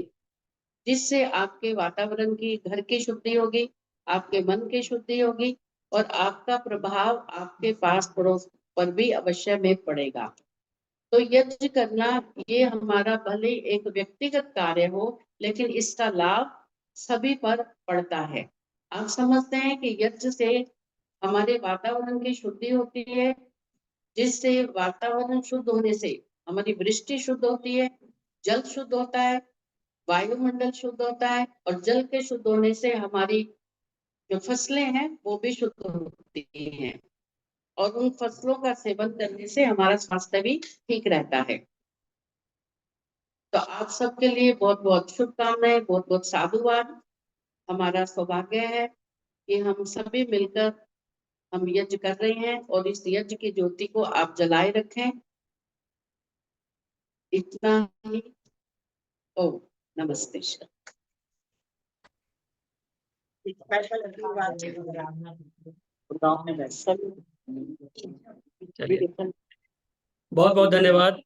जिससे आपके वातावरण की, घर की शुद्धि होगी, आपके मन की शुद्धि होगी और आपका प्रभाव आपके पास पड़ोस पर भी अवश्य में पड़ेगा। तो यज्ञ करना ये हमारा भले एक व्यक्तिगत कार्य हो, लेकिन इसका लाभ सभी पर पड़ता है। आप समझते हैं कि यज्ञ से हमारे वातावरण की शुद्धि होती है, जिससे वातावरण शुद्ध होने से हमारी वृष्टि शुद्ध होती है, जल शुद्ध होता है, वायुमंडल शुद्ध होता है और जल के शुद्ध होने से हमारी जो फसलें हैं वो भी शुद्ध होती हैं और उन फसलों का सेवन करने से हमारा स्वास्थ्य भी ठीक रहता है। तो आप सबके लिए बहुत बहुत शुभकामनाएं, बहुत बहुत साधुवाद। हमारा सौभाग्य है कि हम सभी मिलकर हम यज्ञ कर रहे हैं और इस यज्ञ की ज्योति को आप जलाए रखें। इतना ही। ओ नमस्ते। चलिए, बहुत बहुत धन्यवाद।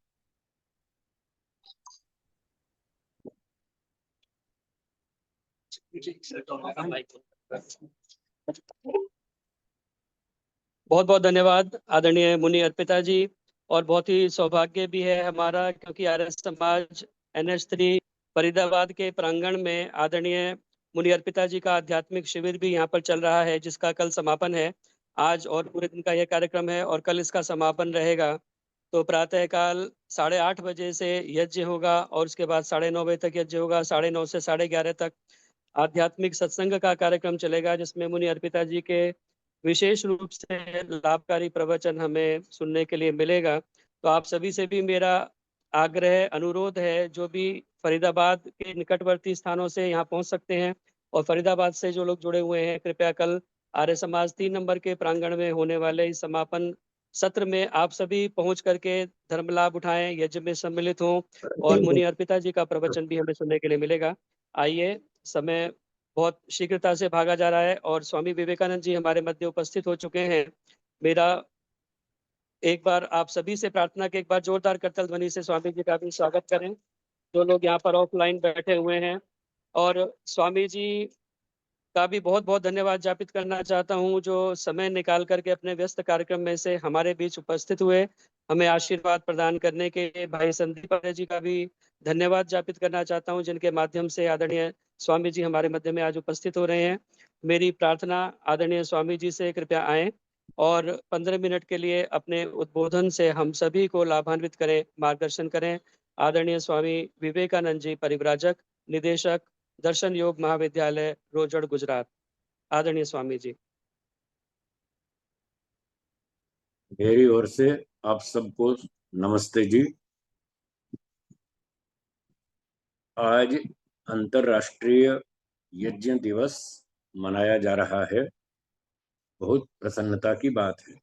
बहुत बहुत धन्यवाद आदरणीय मुनि अर्पिता जी। और बहुत ही सौभाग्य भी है हमारा, क्योंकि आर्य समाज NH3 फरीदाबाद के प्रांगण में आदरणीय मुनि अर्पिता जी का आध्यात्मिक शिविर भी यहाँ पर चल रहा है, जिसका कल समापन है। आज और पूरे दिन का यह कार्यक्रम है और कल इसका समापन रहेगा। तो प्रातःकाल 8:30 बजे से यज्ञ होगा और उसके बाद 9:30 बजे तक यज्ञ होगा। 9:30 से 11:30 तक आध्यात्मिक सत्संग का कार्यक्रम चलेगा, जिसमें मुनि अर्पिता जी के विशेष रूप से लाभकारी प्रवचन हमें सुनने के लिए मिलेगा। तो आप सभी से भी मेरा आग्रह, अनुरोध है, जो भी फरीदाबाद के निकटवर्ती स्थानों से यहाँ पहुँच सकते हैं। और फरीदाबाद से जो लोग जुड़े हुए हैं, कृपया कल आर्य समाज 3 नंबर के प्रांगण में होने वाले इस समापन सत्र में आप सभी पहुंच करके धर्म लाभ उठाएं, यज्ञ में सम्मिलित हों और मुनि अर्पिता जी का प्रवचन भी हमें सुनने के लिए मिलेगा। आइए, समय बहुत शीघ्रता से भागा जा रहा है और स्वामी विवेकानंद जी हमारे मध्य उपस्थित हो चुके हैं। मेरा एक बार आप सभी से प्रार्थना कि एक बार जोरदार करतल ध्वनि से स्वामी जी का भी स्वागत करें, जो लोग यहाँ पर ऑफलाइन बैठे हुए हैं। और स्वामी जी का भी बहुत बहुत धन्यवाद ज्ञापित करना चाहता हूँ, जो समय निकाल करके अपने व्यस्त कार्यक्रम में से हमारे बीच उपस्थित हुए, हमें आशीर्वाद प्रदान करने के लिए। भाई संदीप आर्य जी का भी धन्यवाद ज्ञापित करना चाहता हूँ, जिनके माध्यम से आदरणीय स्वामी जी हमारे मध्य में आज उपस्थित हो रहे हैं। मेरी प्रार्थना आदरणीय स्वामी जी से कृपया आए और 15 मिनट के लिए अपने उद्बोधन से हम सभी को लाभान्वित करें, मार्गदर्शन करें। आदरणीय स्वामी विवेकानंद जी, परिव्राजक, निदेशक, दर्शन योग महाविद्यालय, रोजड़, गुजरात। आदरणीय स्वामी जी। मेरी ओर से आप सबको नमस्ते जी। आज अंतर्राष्ट्रीय यज्ञ दिवस मनाया जा रहा है। बहुत प्रसन्नता की बात है।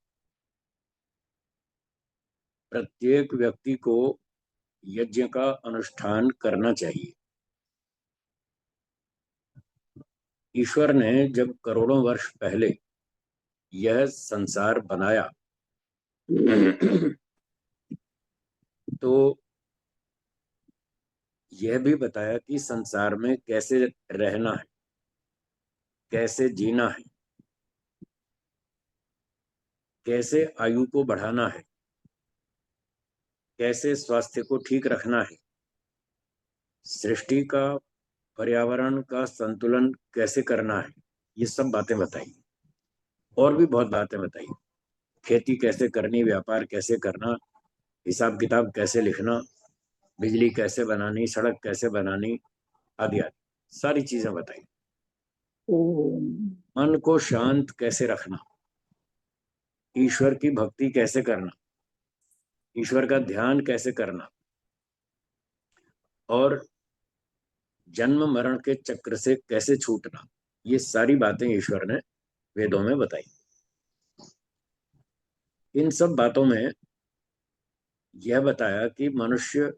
प्रत्येक व्यक्ति को यज्ञ का अनुष्ठान करना चाहिए। ईश्वर ने जब करोड़ों वर्ष पहले यह संसार बनाया तो यह भी बताया कि संसार में कैसे रहना है, कैसे जीना है, कैसे आयु को बढ़ाना है, कैसे स्वास्थ्य को ठीक रखना है, सृष्टि का, पर्यावरण का संतुलन कैसे करना है, ये सब बातें बताई। और भी बहुत बातें बताई। खेती कैसे करनी, व्यापार कैसे करना, हिसाब किताब कैसे लिखना, बिजली कैसे बनानी, सड़क कैसे बनानी, आदि आदि सारी चीजें बताई। मन को शांत कैसे रखना, ईश्वर की भक्ति कैसे करना, ईश्वर का ध्यान कैसे करना, और जन्म मरण के चक्र से कैसे छूटना, ये सारी बातें ईश्वर ने वेदों में बताई। इन सब बातों में यह बताया कि मनुष्य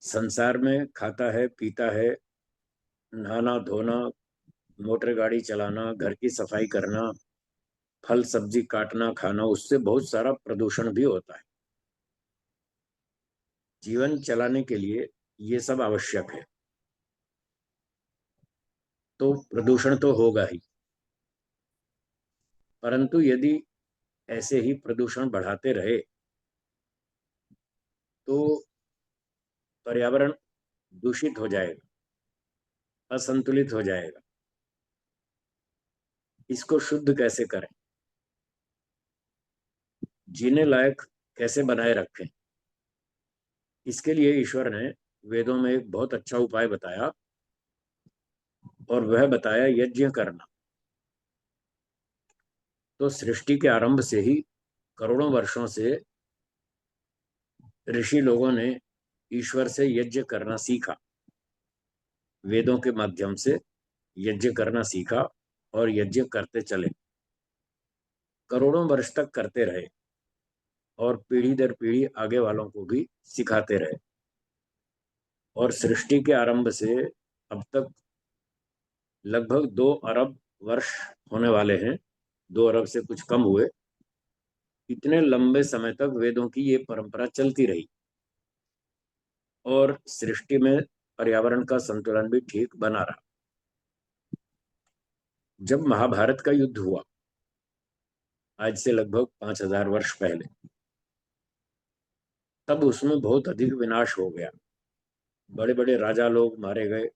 संसार में खाता है, पीता है, नहाना धोना, मोटर गाड़ी चलाना, घर की सफाई करना, फल सब्जी काटना खाना, उससे बहुत सारा प्रदूषण भी होता है। जीवन चलाने के लिए ये सब आवश्यक है, तो प्रदूषण तो होगा ही। परंतु यदि ऐसे ही प्रदूषण बढ़ाते रहे तो पर्यावरण दूषित हो जाएगा, असंतुलित हो जाएगा। इसको शुद्ध कैसे करें, जीने लायक कैसे बनाए रखें, इसके लिए ईश्वर ने वेदों में एक बहुत अच्छा उपाय बताया, और वह बताया यज्ञ करना। तो सृष्टि के आरंभ से ही करोड़ों वर्षों से ऋषि लोगों ने ईश्वर से यज्ञ करना सीखा, वेदों के माध्यम से यज्ञ करना सीखा और यज्ञ करते चले, करोड़ों वर्ष तक करते रहे और पीढ़ी दर पीढ़ी आगे वालों को भी सिखाते रहे। और सृष्टि के आरंभ से अब तक लगभग 2 अरब वर्ष होने वाले हैं, 2 अरब से कुछ कम हुए। इतने लंबे समय तक वेदों की ये परंपरा चलती रही और सृष्टि में पर्यावरण का संतुलन भी ठीक बना रहा। जब महाभारत का युद्ध हुआ आज से लगभग 5000 वर्ष पहले, तब उसमें बहुत अधिक विनाश हो गया। बड़े बड़े राजा लोग मारे गए,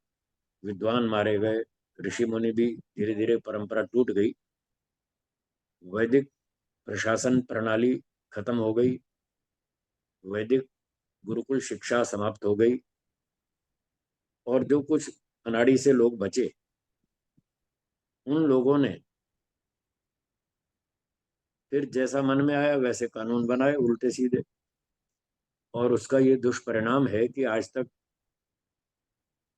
विद्वान मारे गए, ऋषि मुनि भी, धीरे धीरे परंपरा टूट गई, वैदिक प्रशासन प्रणाली खत्म हो गई, वैदिक गुरुकुल शिक्षा समाप्त हो गई, और जो कुछ अनाड़ी से लोग बचे उन लोगों ने फिर जैसा मन में आया वैसे कानून बनाए, उल्टे सीधे। और उसका ये दुष्परिणाम है कि आज तक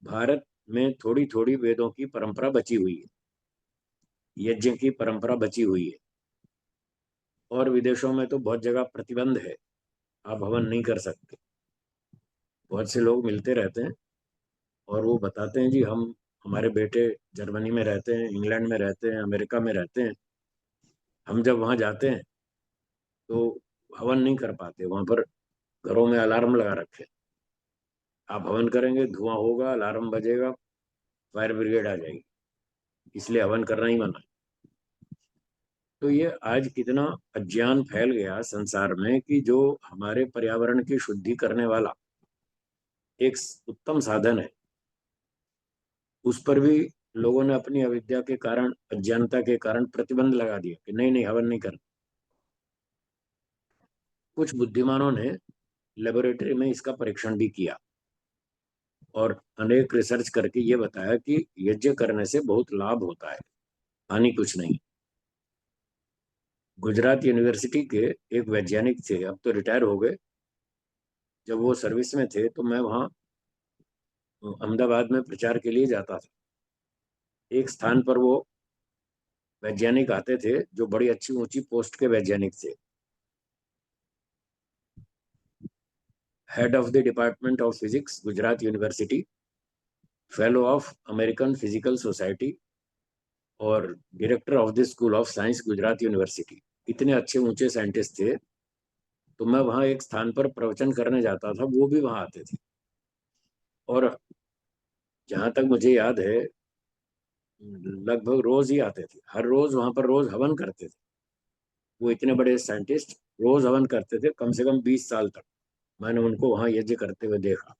भारत में थोड़ी थोड़ी वेदों की परंपरा बची हुई है, यज्ञ की परंपरा बची हुई है, और विदेशों में तो बहुत जगह प्रतिबंध है, आप हवन नहीं कर सकते। बहुत से लोग मिलते रहते हैं और वो बताते हैं जी हम हमारे बेटे जर्मनी में रहते हैं, इंग्लैंड में रहते हैं, अमेरिका में रहते हैं, हम जब वहाँ जाते हैं तो हवन नहीं कर पाते, वहाँ पर घरों में अलार्म लगा रखे, आप हवन करेंगे धुआं होगा, अलार्म बजेगा, फायर ब्रिगेड आ जाएगी, इसलिए हवन करना ही मना है। तो ये आज कितना अज्ञान फैल गया संसार में कि जो हमारे पर्यावरण की शुद्धि करने वाला एक उत्तम साधन है, उस पर भी लोगों ने अपनी अविद्या के कारण, अज्ञानता के कारण प्रतिबंध लगा दिया कि नहीं नहीं हवन नहीं करना। कुछ बुद्धिमानों ने लेबोरेटरी में इसका परीक्षण भी किया और अनेक रिसर्च करके ये बताया कि यज्ञ करने से बहुत लाभ होता है, हानि कुछ नहीं। गुजरात यूनिवर्सिटी के एक वैज्ञानिक थे, अब तो रिटायर हो गए, जब वो सर्विस में थे तो मैं वहाँ अहमदाबाद में प्रचार के लिए जाता था। एक स्थान पर वो वैज्ञानिक आते थे जो बड़ी अच्छी ऊंची पोस्ट के वैज्ञानिक थे, head of the department of physics Gujarat University, fellow of American Physical Society और director of the school of science Gujarat University. इतने अच्छे ऊंचे साइंटिस्ट थे। तो मैं वहाँ एक स्थान पर प्रवचन करने जाता था, वो भी वहाँ आते थे, और जहाँ तक मुझे याद है लगभग रोज ही आते थे, हर रोज वहाँ पर रोज हवन करते थे। वो इतने बड़े साइंटिस्ट रोज हवन करते थे, कम से कम 20 साल तक मैंने उनको वहाँ यज्ञ करते हुए देखा।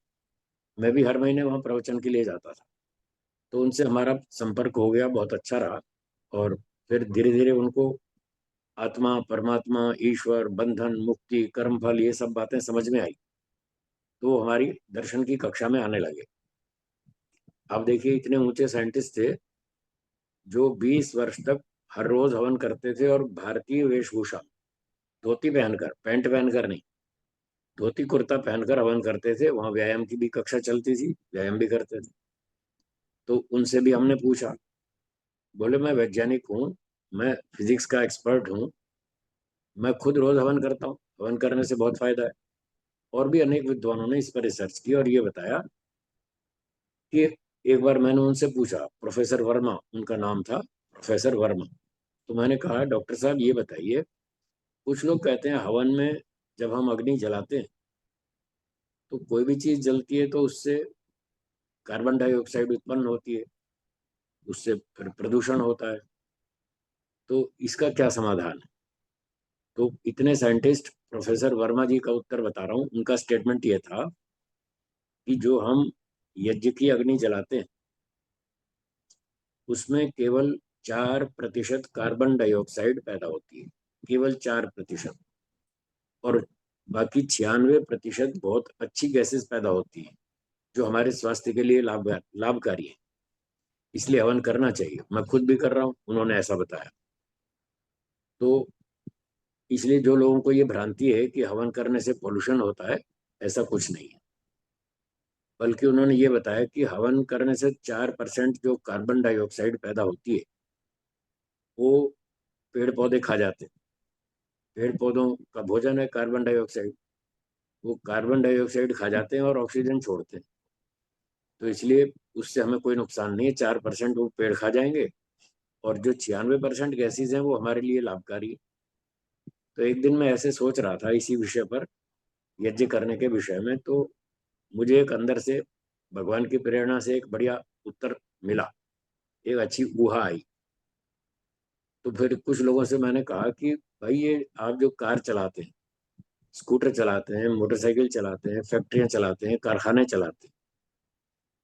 मैं भी हर महीने वहाँ प्रवचन के लिए जाता था, तो उनसे हमारा संपर्क हो गया, बहुत अच्छा रहा। और फिर धीरे धीरे उनको आत्मा, परमात्मा, ईश्वर, बंधन, मुक्ति, कर्मफल, ये सब बातें समझ में आई, तो वो हमारी दर्शन की कक्षा में आने लगे। आप देखिए इतने ऊंचे साइंटिस्ट थे जो 20 वर्ष तक हर रोज हवन करते थे, और भारतीय वेशभूषा, धोती पहनकर, पैंट पहनकर नहीं, धोती कुर्ता पहनकर हवन करते थे। वहाँ व्यायाम की भी कक्षा चलती थी, व्यायाम भी करते थे। तो उनसे भी हमने पूछा, बोले मैं वैज्ञानिक हूँ, मैं फिजिक्स का एक्सपर्ट हूँ, मैं खुद रोज हवन करता हूँ, हवन करने से बहुत फायदा है। और भी अनेक विद्वानों ने इस पर रिसर्च की और ये बताया कि एक बार मैंने उनसे पूछा, प्रोफेसर वर्मा उनका नाम था, प्रोफेसर वर्मा, तो मैंने कहा डॉक्टर साहब ये बताइए, कुछ लोग कहते हैं हवन में जब हम अग्नि जलाते हैं तो कोई भी चीज जलती है तो उससे कार्बन डाइऑक्साइड उत्पन्न होती है, उससे फिर प्रदूषण होता है, तो इसका क्या समाधान है? तो इतने साइंटिस्ट, प्रोफेसर वर्मा जी का उत्तर बता रहा हूँ। उनका स्टेटमेंट ये था कि जो हम यज्ञ की अग्नि जलाते हैं उसमें केवल 4% कार्बन डाइऑक्साइड पैदा होती है, केवल 4%, और बाकी 96% बहुत अच्छी गैसेस पैदा होती है जो हमारे स्वास्थ्य के लिए लाभकारी है। इसलिए हवन करना चाहिए, मैं खुद भी कर रहा हूँ, उन्होंने ऐसा बताया। तो इसलिए जो लोगों को ये भ्रांति है कि हवन करने से पोल्यूशन होता है, ऐसा कुछ नहीं है, बल्कि उन्होंने ये बताया कि हवन करने से 4% जो कार्बन डाइऑक्साइड पैदा होती है वो पेड़ पौधे खा जाते हैं। पेड़ पौधों का भोजन है कार्बन डाइऑक्साइड, वो कार्बन डाइऑक्साइड खा जाते हैं और ऑक्सीजन छोड़ते हैं। तो इसलिए उससे हमें कोई नुकसान नहीं है, 4% वो पेड़ खा जाएंगे और जो 96% गैसेज हैं वो हमारे लिए लाभकारी है। तो एक दिन मैं ऐसे सोच रहा था इसी विषय पर, यज्ञ करने के विषय में, तो मुझे एक अंदर से भगवान की प्रेरणा से एक बढ़िया उत्तर मिला, एक अच्छी ऊहा आई। तो फिर कुछ लोगों से मैंने कहा कि भाई ये आप जो कार चलाते हैं, स्कूटर चलाते हैं, मोटरसाइकिल चलाते हैं, फैक्ट्रियां चलाते हैं, कारखाने चलाते हैं,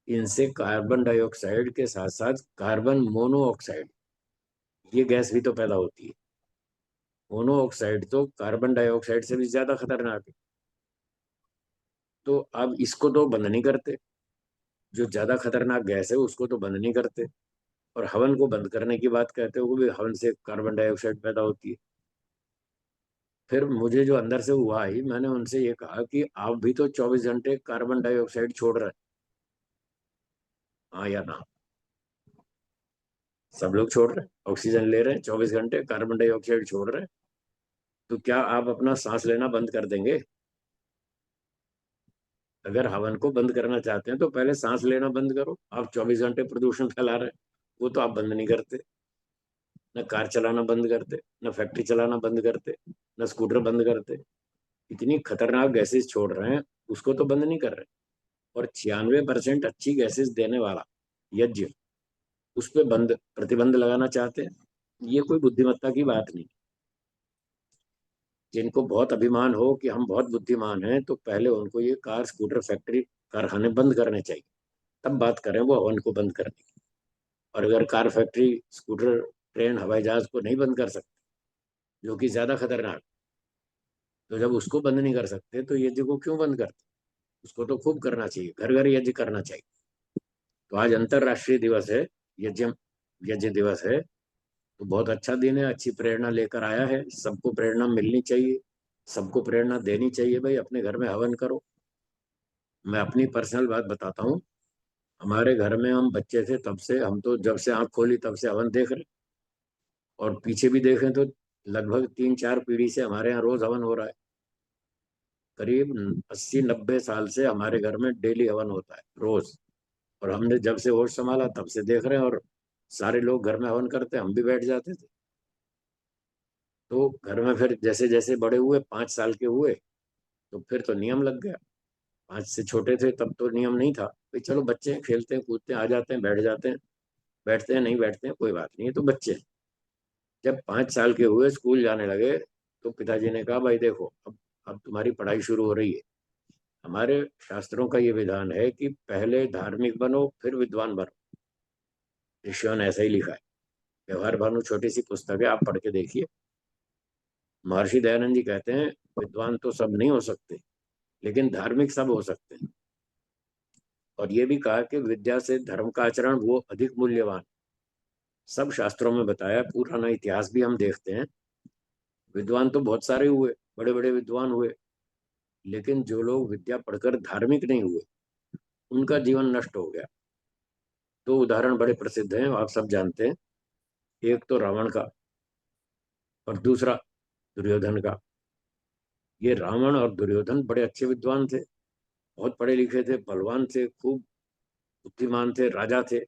इनसे कार्बन डाइऑक्साइड के साथ साथ कार्बन मोनोऑक्साइड, ये गैस भी तो पैदा होती है। मोनोऑक्साइड तो कार्बन डाइऑक्साइड से भी ज्यादा खतरनाक है। तो आप इसको तो बंद नहीं करते, जो ज्यादा खतरनाक गैस है उसको तो बंद नहीं करते, और हवन को बंद करने की बात कहते हो, वो भी हवन से कार्बन डाइऑक्साइड पैदा होती है। फिर मुझे जो अंदर से हुआ आई, मैंने उनसे ये कहा कि आप भी तो 24 घंटे कार्बन डाइऑक्साइड छोड़ रहे हैं, हाँ या ना? सब लोग छोड़ रहे हैं, ऑक्सीजन ले रहे हैं, 24 घंटे कार्बन डाइऑक्साइड छोड़ रहे हैं। तो क्या आप अपना सांस लेना बंद कर देंगे? अगर हवन को बंद करना चाहते हैं तो पहले सांस लेना बंद करो। आप 24 घंटे प्रदूषण फैला रहे हैं, वो तो आप बंद नहीं करते। न कार चलाना बंद करते, न फैक्ट्री चलाना बंद करते, न स्कूटर बंद करते। इतनी खतरनाक गैसेस छोड़ रहे हैं, उसको तो बंद नहीं कर रहे। और 96% अच्छी गैसेस देने वाला यज्ञ, उस पर बंद प्रतिबंध लगाना चाहते हैं। ये कोई बुद्धिमत्ता की बात नहीं। जिनको बहुत अभिमान हो कि हम बहुत बुद्धिमान हैं, तो पहले उनको ये कार स्कूटर फैक्ट्री कारखाने बंद करने चाहिए, तब बात करें वो हवन को बंद करने की। और अगर कार फैक्ट्री स्कूटर ट्रेन हवाई जहाज को नहीं बंद कर सकते, जो कि ज्यादा खतरनाक, तो जब उसको बंद नहीं कर सकते तो यज्ञ को क्यों बंद करते? उसको तो खूब करना चाहिए, घर घर यज्ञ करना चाहिए। तो आज अंतरराष्ट्रीय दिवस है, यज्ञ यज्ञ दिवस है, तो बहुत अच्छा दिन है, अच्छी प्रेरणा लेकर आया है। सबको प्रेरणा मिलनी चाहिए, सबको प्रेरणा देनी चाहिए, भाई अपने घर में हवन करो। मैं अपनी पर्सनल बात बताता हूँ। हमारे घर में हम बच्चे थे तब से, हम तो जब से आंख खोली तब से हवन देख रहे, और पीछे भी देखें तो लगभग 3-4 पीढ़ी से हमारे यहाँ रोज हवन हो रहा है। करीब 80-90 साल से हमारे घर में डेली हवन होता है, रोज। और हमने जब से होश संभाला तब से देख रहे हैं, और सारे लोग घर में हवन करते, हम भी बैठ जाते थे। तो घर में फिर जैसे जैसे बड़े हुए, 5 साल के हुए, तो फिर तो नियम लग गया। 5 से छोटे थे तब तो नियम नहीं था, भाई चलो बच्चे हैं, खेलते हैं कूदते हैं, आ जाते हैं, बैठ जाते हैं, बैठते हैं नहीं बैठते हैं कोई बात नहीं है, तो बच्चे हैं। जब 5 साल के हुए, स्कूल जाने लगे, तो पिताजी ने कहा भाई देखो, अब तुम्हारी पढ़ाई शुरू हो रही है। हमारे शास्त्रों का ये विधान है कि पहले धार्मिक बनो फिर विद्वान बनो। ऋषियों ने ऐसा ही लिखा है। व्यवहार भानु छोटी सी पुस्तक है, आप पढ़ के देखिए। महर्षि दयानंद जी कहते हैं विद्वान तो सब नहीं हो सकते, लेकिन धार्मिक सब हो सकते हैं। और ये भी कहा कि विद्या से धर्म का आचरण वो अधिक मूल्यवान। सब शास्त्रों में बताया, पुराना इतिहास भी हम देखते हैं। विद्वान तो बहुत सारे हुए, बड़े बड़े विद्वान हुए, लेकिन जो लोग विद्या पढ़कर धार्मिक नहीं हुए, उनका जीवन नष्ट हो गया। दो उदाहरण बड़े प्रसिद्ध हैं, आप सब जानते हैं। एक तो रावण का, और दूसरा दुर्योधन का। ये रावण और दुर्योधन बड़े अच्छे विद्वान थे, बहुत पढ़े लिखे थे, बलवान थे, खूब बुद्धिमान थे, राजा थे।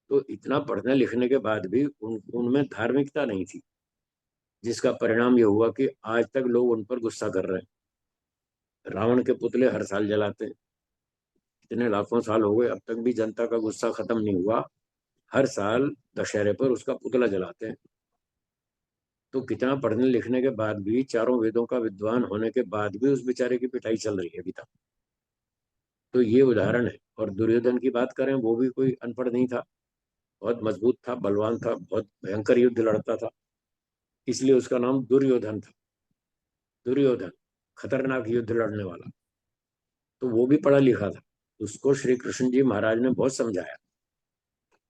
तो इतना पढ़ने लिखने के बाद भी उनमें धार्मिकता नहीं थी, जिसका परिणाम ये हुआ कि आज तक लोग उन पर गुस्सा कर रहे हैं। रावण के पुतले हर साल जलाते हैं, इतने लाखों साल हो गए, अब तक भी जनता का गुस्सा खत्म नहीं हुआ। हर साल दशहरे पर उसका पुतला जलाते हैं। तो कितना पढ़ने लिखने के बाद भी, चारों वेदों का विद्वान होने के बाद भी, उस बेचारे की पिटाई चल रही है अभी तक। तो ये उदाहरण है। और दुर्योधन की बात करें, वो भी कोई अनपढ़ नहीं था, बहुत मजबूत था, बलवान था, बहुत भयंकर युद्ध लड़ता था, इसलिए उसका नाम दुर्योधन था। दुर्योधन, खतरनाक युद्ध लड़ने वाला। तो वो भी पढ़ा लिखा था। उसको श्री कृष्ण जी महाराज ने बहुत समझाया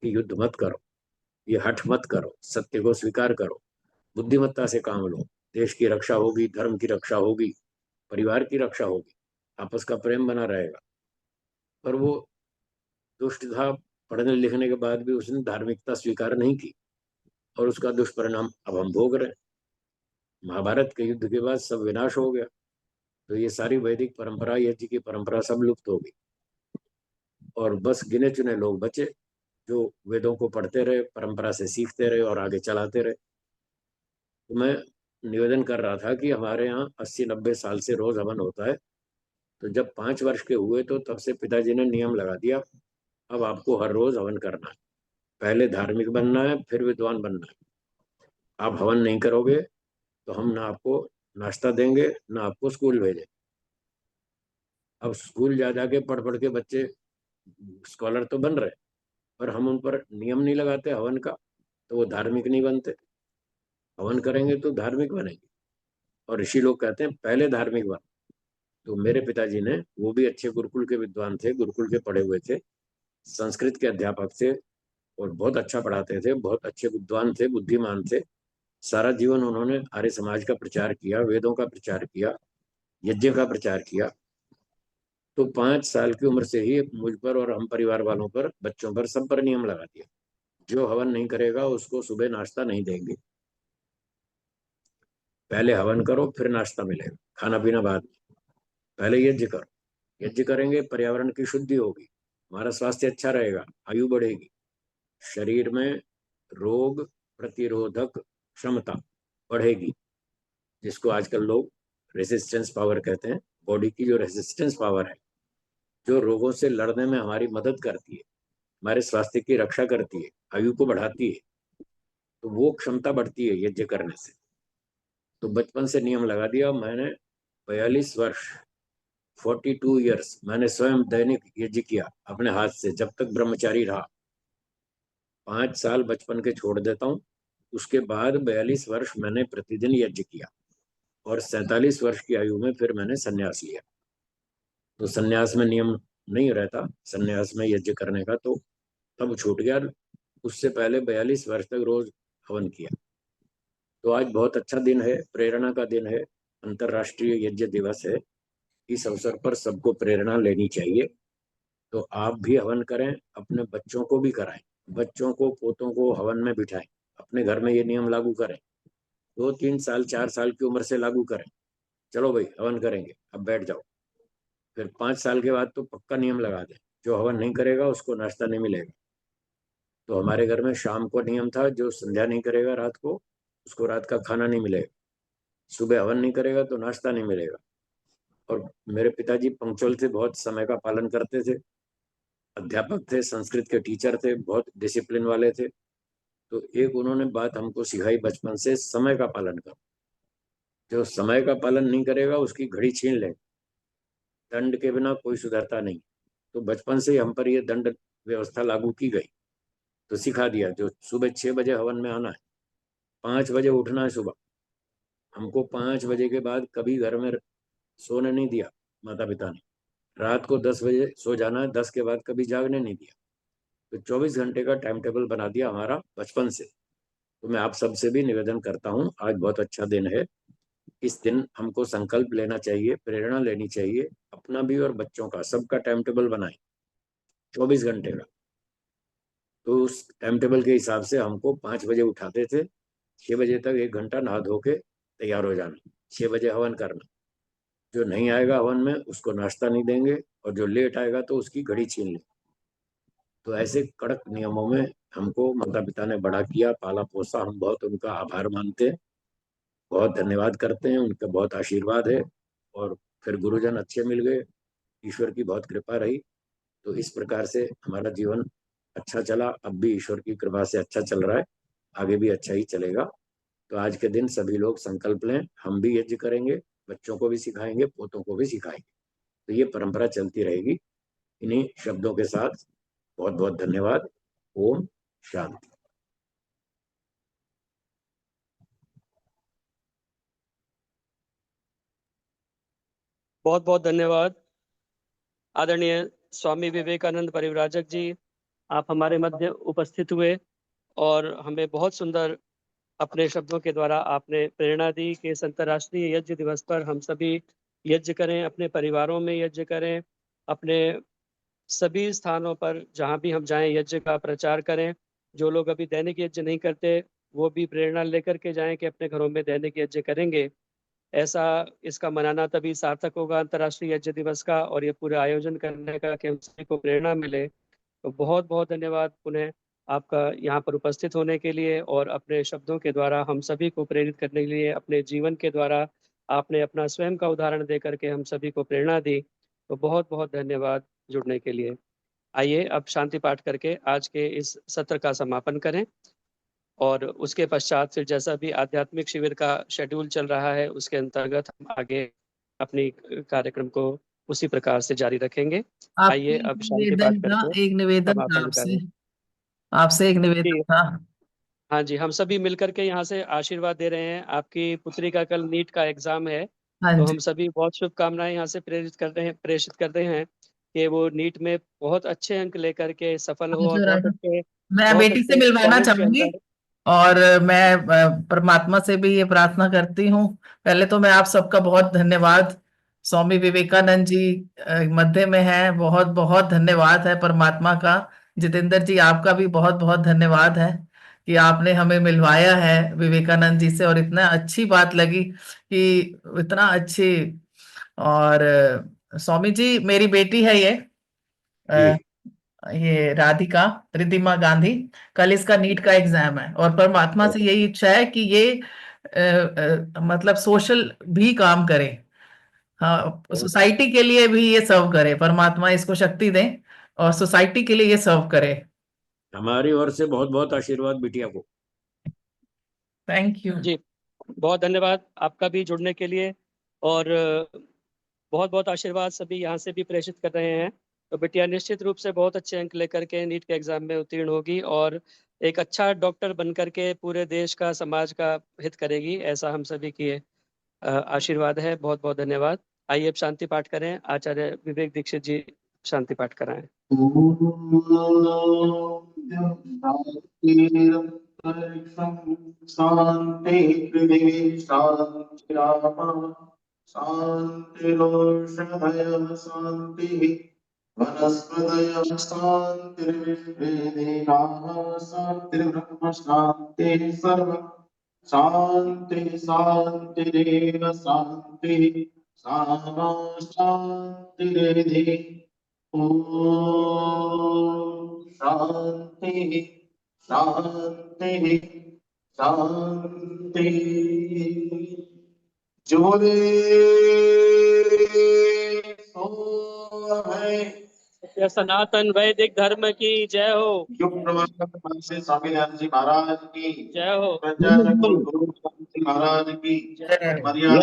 कि युद्ध मत करो, ये हठ मत करो, सत्य को स्वीकार करो, बुद्धिमत्ता से काम लो, देश की रक्षा होगी, धर्म की रक्षा होगी, परिवार की रक्षा होगी, आपस का प्रेम बना रहेगा। पर वो दुष्ट था, पढ़ने लिखने के बाद भी उसने धार्मिकता स्वीकार नहीं की, और उसका दुष्परिणाम अब हम भोग रहे हैं। महाभारत के युद्ध के बाद सब विनाश हो गया, तो ये सारी वैदिक परंपरा, यज्ञ की परंपरा सब लुप्त हो गई, और बस गिने चुने लोग बचे जो वेदों को पढ़ते रहे, परंपरा से सीखते रहे और आगे चलाते रहे। तो मैं निवेदन कर रहा था कि हमारे यहाँ 80-90 साल से रोज हवन होता है। तो जब 5 वर्ष के हुए तो तब से पिताजी ने नियम लगा दिया, अब आपको हर रोज हवन करना है, पहले धार्मिक बनना है फिर विद्वान बनना है। आप हवन नहीं करोगे तो हम ना आपको नाश्ता देंगे, ना आपको स्कूल भेजें। अब स्कूल जा जाके पढ़ पढ़ के बच्चे स्कॉलर तो बन रहे, पर हम उन पर नियम नहीं लगाते हवन का, तो वो धार्मिक नहीं बनते। हवन करेंगे तो धार्मिक बनेंगे। और ऋषि लोग कहते हैं पहले धार्मिक बन। तो मेरे पिताजी ने, वो भी अच्छे गुरुकुल के विद्वान थे, गुरुकुल के पढ़े हुए थे, संस्कृत के अध्यापक थे, और बहुत अच्छा पढ़ाते थे, बहुत अच्छे विद्वान थे, बुद्धिमान थे। सारा जीवन उन्होंने आर्य समाज का प्रचार किया, वेदों का प्रचार किया, यज्ञ का प्रचार किया। तो 5 साल की उम्र से ही मुझ पर और हम परिवार वालों पर, बच्चों पर, सब पर नियम लगा दिया, जो हवन नहीं करेगा उसको सुबह नाश्ता नहीं देंगे। पहले हवन करो फिर नाश्ता मिलेगा, खाना पीना बाद में, पहले यज्ञ करो। यज्ञ करेंगे पर्यावरण की शुद्धि होगी, हमारा स्वास्थ्य अच्छा रहेगा, आयु बढ़ेगी, शरीर में रोग प्रतिरोधक क्षमता बढ़ेगी, जिसको आजकल लोग रेजिस्टेंस पावर कहते हैं। बॉडी की जो रेजिस्टेंस पावर है, जो रोगों से लड़ने में हमारी मदद करती है, हमारे स्वास्थ्य की रक्षा करती है, आयु को बढ़ाती है, तो वो क्षमता बढ़ती है यज्ञ करने से। तो बचपन से नियम लगा दिया मैंने। 42 वर्ष 42 ईयर्स मैंने स्वयं दैनिक यज्ञ किया अपने हाथ से, जब तक ब्रह्मचारी रहा। 5 साल बचपन के छोड़ देता हूँ, उसके बाद 42 वर्ष मैंने प्रतिदिन यज्ञ किया, और 47 वर्ष की आयु में फिर मैंने संन्यास लिया। तो संन्यास में नियम नहीं रहता, संन्यास में यज्ञ करने का, तो तब छूट गया। उससे पहले 42 वर्ष तक रोज हवन किया। तो आज बहुत अच्छा दिन है, प्रेरणा का दिन है, अंतर्राष्ट्रीय यज्ञ दिवस है। इस अवसर पर सबको प्रेरणा लेनी चाहिए। तो आप भी हवन करें, अपने बच्चों को भी कराएं, बच्चों को पोतों को हवन में बिठाएं, अपने घर में ये नियम लागू करें। 2-3 साल 4 साल की उम्र से लागू करें, चलो भाई हवन करेंगे, अब बैठ जाओ। फिर 5 साल के बाद तो पक्का नियम लगा दें, जो हवन नहीं करेगा उसको नाश्ता नहीं मिलेगा। तो हमारे घर में शाम को नियम था, जो संध्या नहीं करेगा रात को, उसको रात का खाना नहीं मिलेगा, सुबह हवन नहीं करेगा तो नाश्ता नहीं मिलेगा। और मेरे पिताजी पंक्चुअल थे, बहुत समय का पालन करते थे, अध्यापक थे, संस्कृत के टीचर थे, बहुत डिसिप्लिन वाले थे। तो एक उन्होंने बात हमको सिखाई बचपन से, समय का पालन करो। जो समय का पालन नहीं करेगा उसकी घड़ी छीन ले, दंड के बिना कोई सुधरता नहीं। तो बचपन से ही हम पर ये दंड व्यवस्था लागू की गई। तो सिखा दिया, जो सुबह 6 बजे हवन में आना है, 5 बजे उठना है सुबह। हमको 5 बजे के बाद कभी घर में सोने नहीं दिया माता पिता ने। रात को 10 बजे सो जाना है, 10 के बाद कभी जागने नहीं दिया। तो 24 घंटे का टाइम टेबल बना दिया हमारा बचपन से। तो मैं आप सबसे भी निवेदन करता हूँ, आज बहुत अच्छा दिन है, इस दिन हमको संकल्प लेना चाहिए, प्रेरणा लेनी चाहिए, अपना भी और बच्चों का, सबका टाइम टेबल बनाएं 24 घंटे का। तो उस टाइम टेबल के हिसाब से हमको 5 बजे उठाते थे, 6 बजे तक 1 घंटा नहा धो के तैयार हो जाना, 6 बजे हवन करना। जो नहीं आएगा हवन में उसको नाश्ता नहीं देंगे, और जो लेट आएगा तो उसकी घड़ी छीन ले। तो ऐसे कड़क नियमों में हमको माता पिता ने बड़ा किया, पाला पोसा, हम बहुत उनका आभार मानते हैं, बहुत धन्यवाद करते हैं, उनका बहुत आशीर्वाद है। और फिर गुरुजन अच्छे मिल गए, ईश्वर की बहुत कृपा रही। तो इस प्रकार से हमारा जीवन अच्छा चला, अब भी ईश्वर की कृपा से अच्छा चल रहा है, आगे भी अच्छा ही चलेगा। तो आज के दिन सभी लोग संकल्प लें, हम भी यज्ञ करेंगे, बच्चों को भी सिखाएंगे, पोतों को भी सिखाएंगे। तो ये परंपरा चलती रहेगी। इन्हीं शब्दों के साथ बहुत बहुत धन्यवाद। ओम शांति। बहुत बहुत धन्यवाद आदरणीय स्वामी विवेकानंद परिव्राजक जी, आप हमारे मध्य उपस्थित हुए और हमें बहुत सुंदर अपने शब्दों के द्वारा आपने प्रेरणा दी कि इस अंतर्राष्ट्रीय यज्ञ दिवस पर हम सभी यज्ञ करें, अपने परिवारों में यज्ञ करें, अपने सभी स्थानों पर जहाँ भी हम जाएं यज्ञ का प्रचार करें। जो लोग अभी दैनिक यज्ञ नहीं करते वो भी प्रेरणा लेकर के जाएं कि अपने घरों में दैनिक यज्ञ करेंगे। ऐसा इसका मनाना तभी सार्थक होगा अंतर्राष्ट्रीय यज्ञ दिवस का, और ये पूरे आयोजन करने का कि हम सभी को प्रेरणा मिले। तो बहुत बहुत धन्यवाद पुनः आपका यहाँ पर उपस्थित होने के लिए, और अपने शब्दों के द्वारा हम सभी को प्रेरित करने के लिए, अपने जीवन के द्वारा आपने अपना स्वयं का उदाहरण दे करके हम सभी को प्रेरणा दी। तो बहुत बहुत धन्यवाद जुड़ने के लिए। आइए अब शांति पाठ करके आज के इस सत्र का समापन करें, और उसके पश्चात फिर जैसा भी आध्यात्मिक शिविर का शेड्यूल चल रहा है उसके अंतर्गत हम आगे अपनी कार्यक्रम को उसी प्रकार से जारी रखेंगे। आइए आपसे अब शांति पाठ करके एक निवेदन था समापन आपसे, करें। आपसे एक निवेदन जी था। हाँ जी, हम सभी मिलकर के यहाँ से आशीर्वाद दे रहे हैं। आपकी पुत्री का कल नीट का एग्जाम है, हाँ तो जी। हम सभी बहुत शुभकामनाएं यहाँ से प्रेषित करते हैं कि वो नीट में बहुत अच्छे अंक लेकर के सफल हो, और मैं बेटी से बहुत अच्छे मिलवाना कॉलेज के चाहूंगी। अंदर और मैं परमात्मा से भी ये प्रार्थना करती हूँ। पहले तो मैं आप सबका बहुत धन्यवाद, स्वामी विवेकानंद जी मध्य में है, बहुत बहुत धन्यवाद है परमात्मा का। जितेंद्र जी, आपका भी बहुत बहुत धन्यवाद है कि आपने हमें मिलवाया है विवेकानंद जी से, और इतना अच्छी बात लगी कि इतना अच्छी। और स्वामी जी, मेरी बेटी है जी। अ, ये राधिका रिद्धिमा गांधी, कल इसका नीट का एग्जाम है, और परमात्मा से यही इच्छा है कि ये मतलब सोशल भी काम करे, हाँ, सोसाइटी के लिए भी ये सर्व करे, परमात्मा इसको शक्ति दे और सोसाइटी के लिए ये सर्व करे। हमारी ओर से बहुत बहुत आशीर्वाद बिटिया को। थैंक यू जी, बहुत धन्यवाद आपका भी जुड़ने के लिए, और बहुत बहुत आशीर्वाद सभी यहाँ से भी प्रेषित कर रहे हैं। तो बिटिया निश्चित रूप से बहुत अच्छे अंक लेकर के नीट के एग्जाम में उत्तीर्ण होगी और एक अच्छा डॉक्टर बन करके पूरे देश का, समाज का हित करेगी, ऐसा हम सभी की आशीर्वाद है। बहुत बहुत धन्यवाद। आइए अब शांति पाठ करें। आचार्य विवेक दीक्षित जी शांति पाठ कराएं। शांति पृथ्वी शांतिरापः शांतिरोषधयः शांतिः वनस्पतयः शान्तिर्विश्वेदेवाः शान्तिर्ब्रह्म शान्तिः सर्व शान्ति शान्तिरेव शान्तिः सामा शान्तिरेधि ॐ शान्तिः शान्तिः शान्तिः जोरे सो है। यह सनातन वैदिक धर्म की जय हो। युग प्रवर्तक से स्वामी दयानंद जी महाराज की जय हो। प्रजाकुल गुरु जी महाराज की जय मर्यादा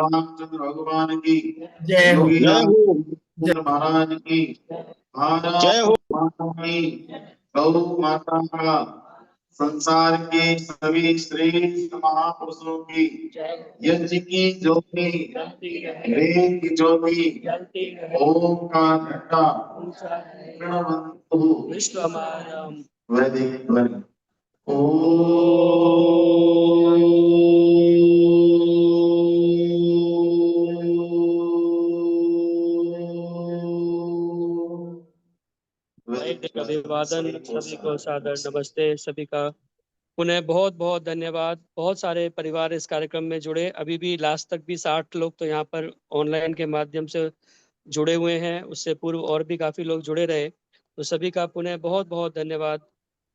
रामचंद्र भगवान की जय हो। योगी जय रामचंद्र महाराज की भारत माता की गौ माता का संसार के सभी श्रेष्ठ महापुरुषों की यज्ञ की ज्योति वेद की ज्योति ओम का घटा प्रणवंतु विश्वमानम वैदिक ध्वनि वैदिक अभिवादन। सभी को सादर नमस्ते। सभी का पुनः बहुत बहुत धन्यवाद। बहुत सारे परिवार इस कार्यक्रम में जुड़े, अभी भी लास्ट तक भी 60 लोग तो यहाँ पर ऑनलाइन के माध्यम से जुड़े हुए हैं। उससे पूर्व और भी काफी लोग जुड़े रहे, तो सभी का पुनः बहुत बहुत धन्यवाद,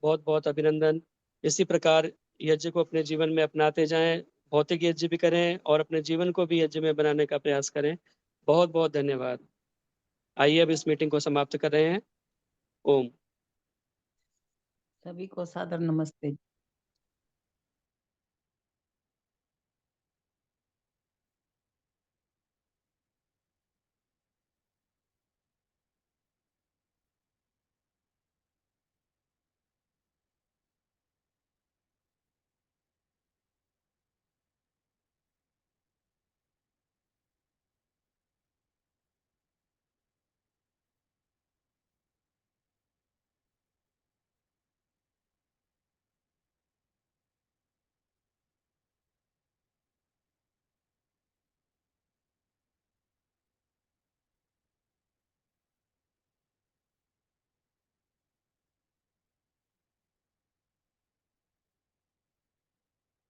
बहुत बहुत अभिनंदन। इसी प्रकार यज्ञ को अपने जीवन में अपनाते जाएं, भौतिक यज्ञ भी करें और अपने जीवन को भी यज्ञ में बनाने का प्रयास करें। बहुत बहुत धन्यवाद। आइए अब इस मीटिंग को समाप्त कर रहे हैं। ओम। सभी को सादर नमस्ते।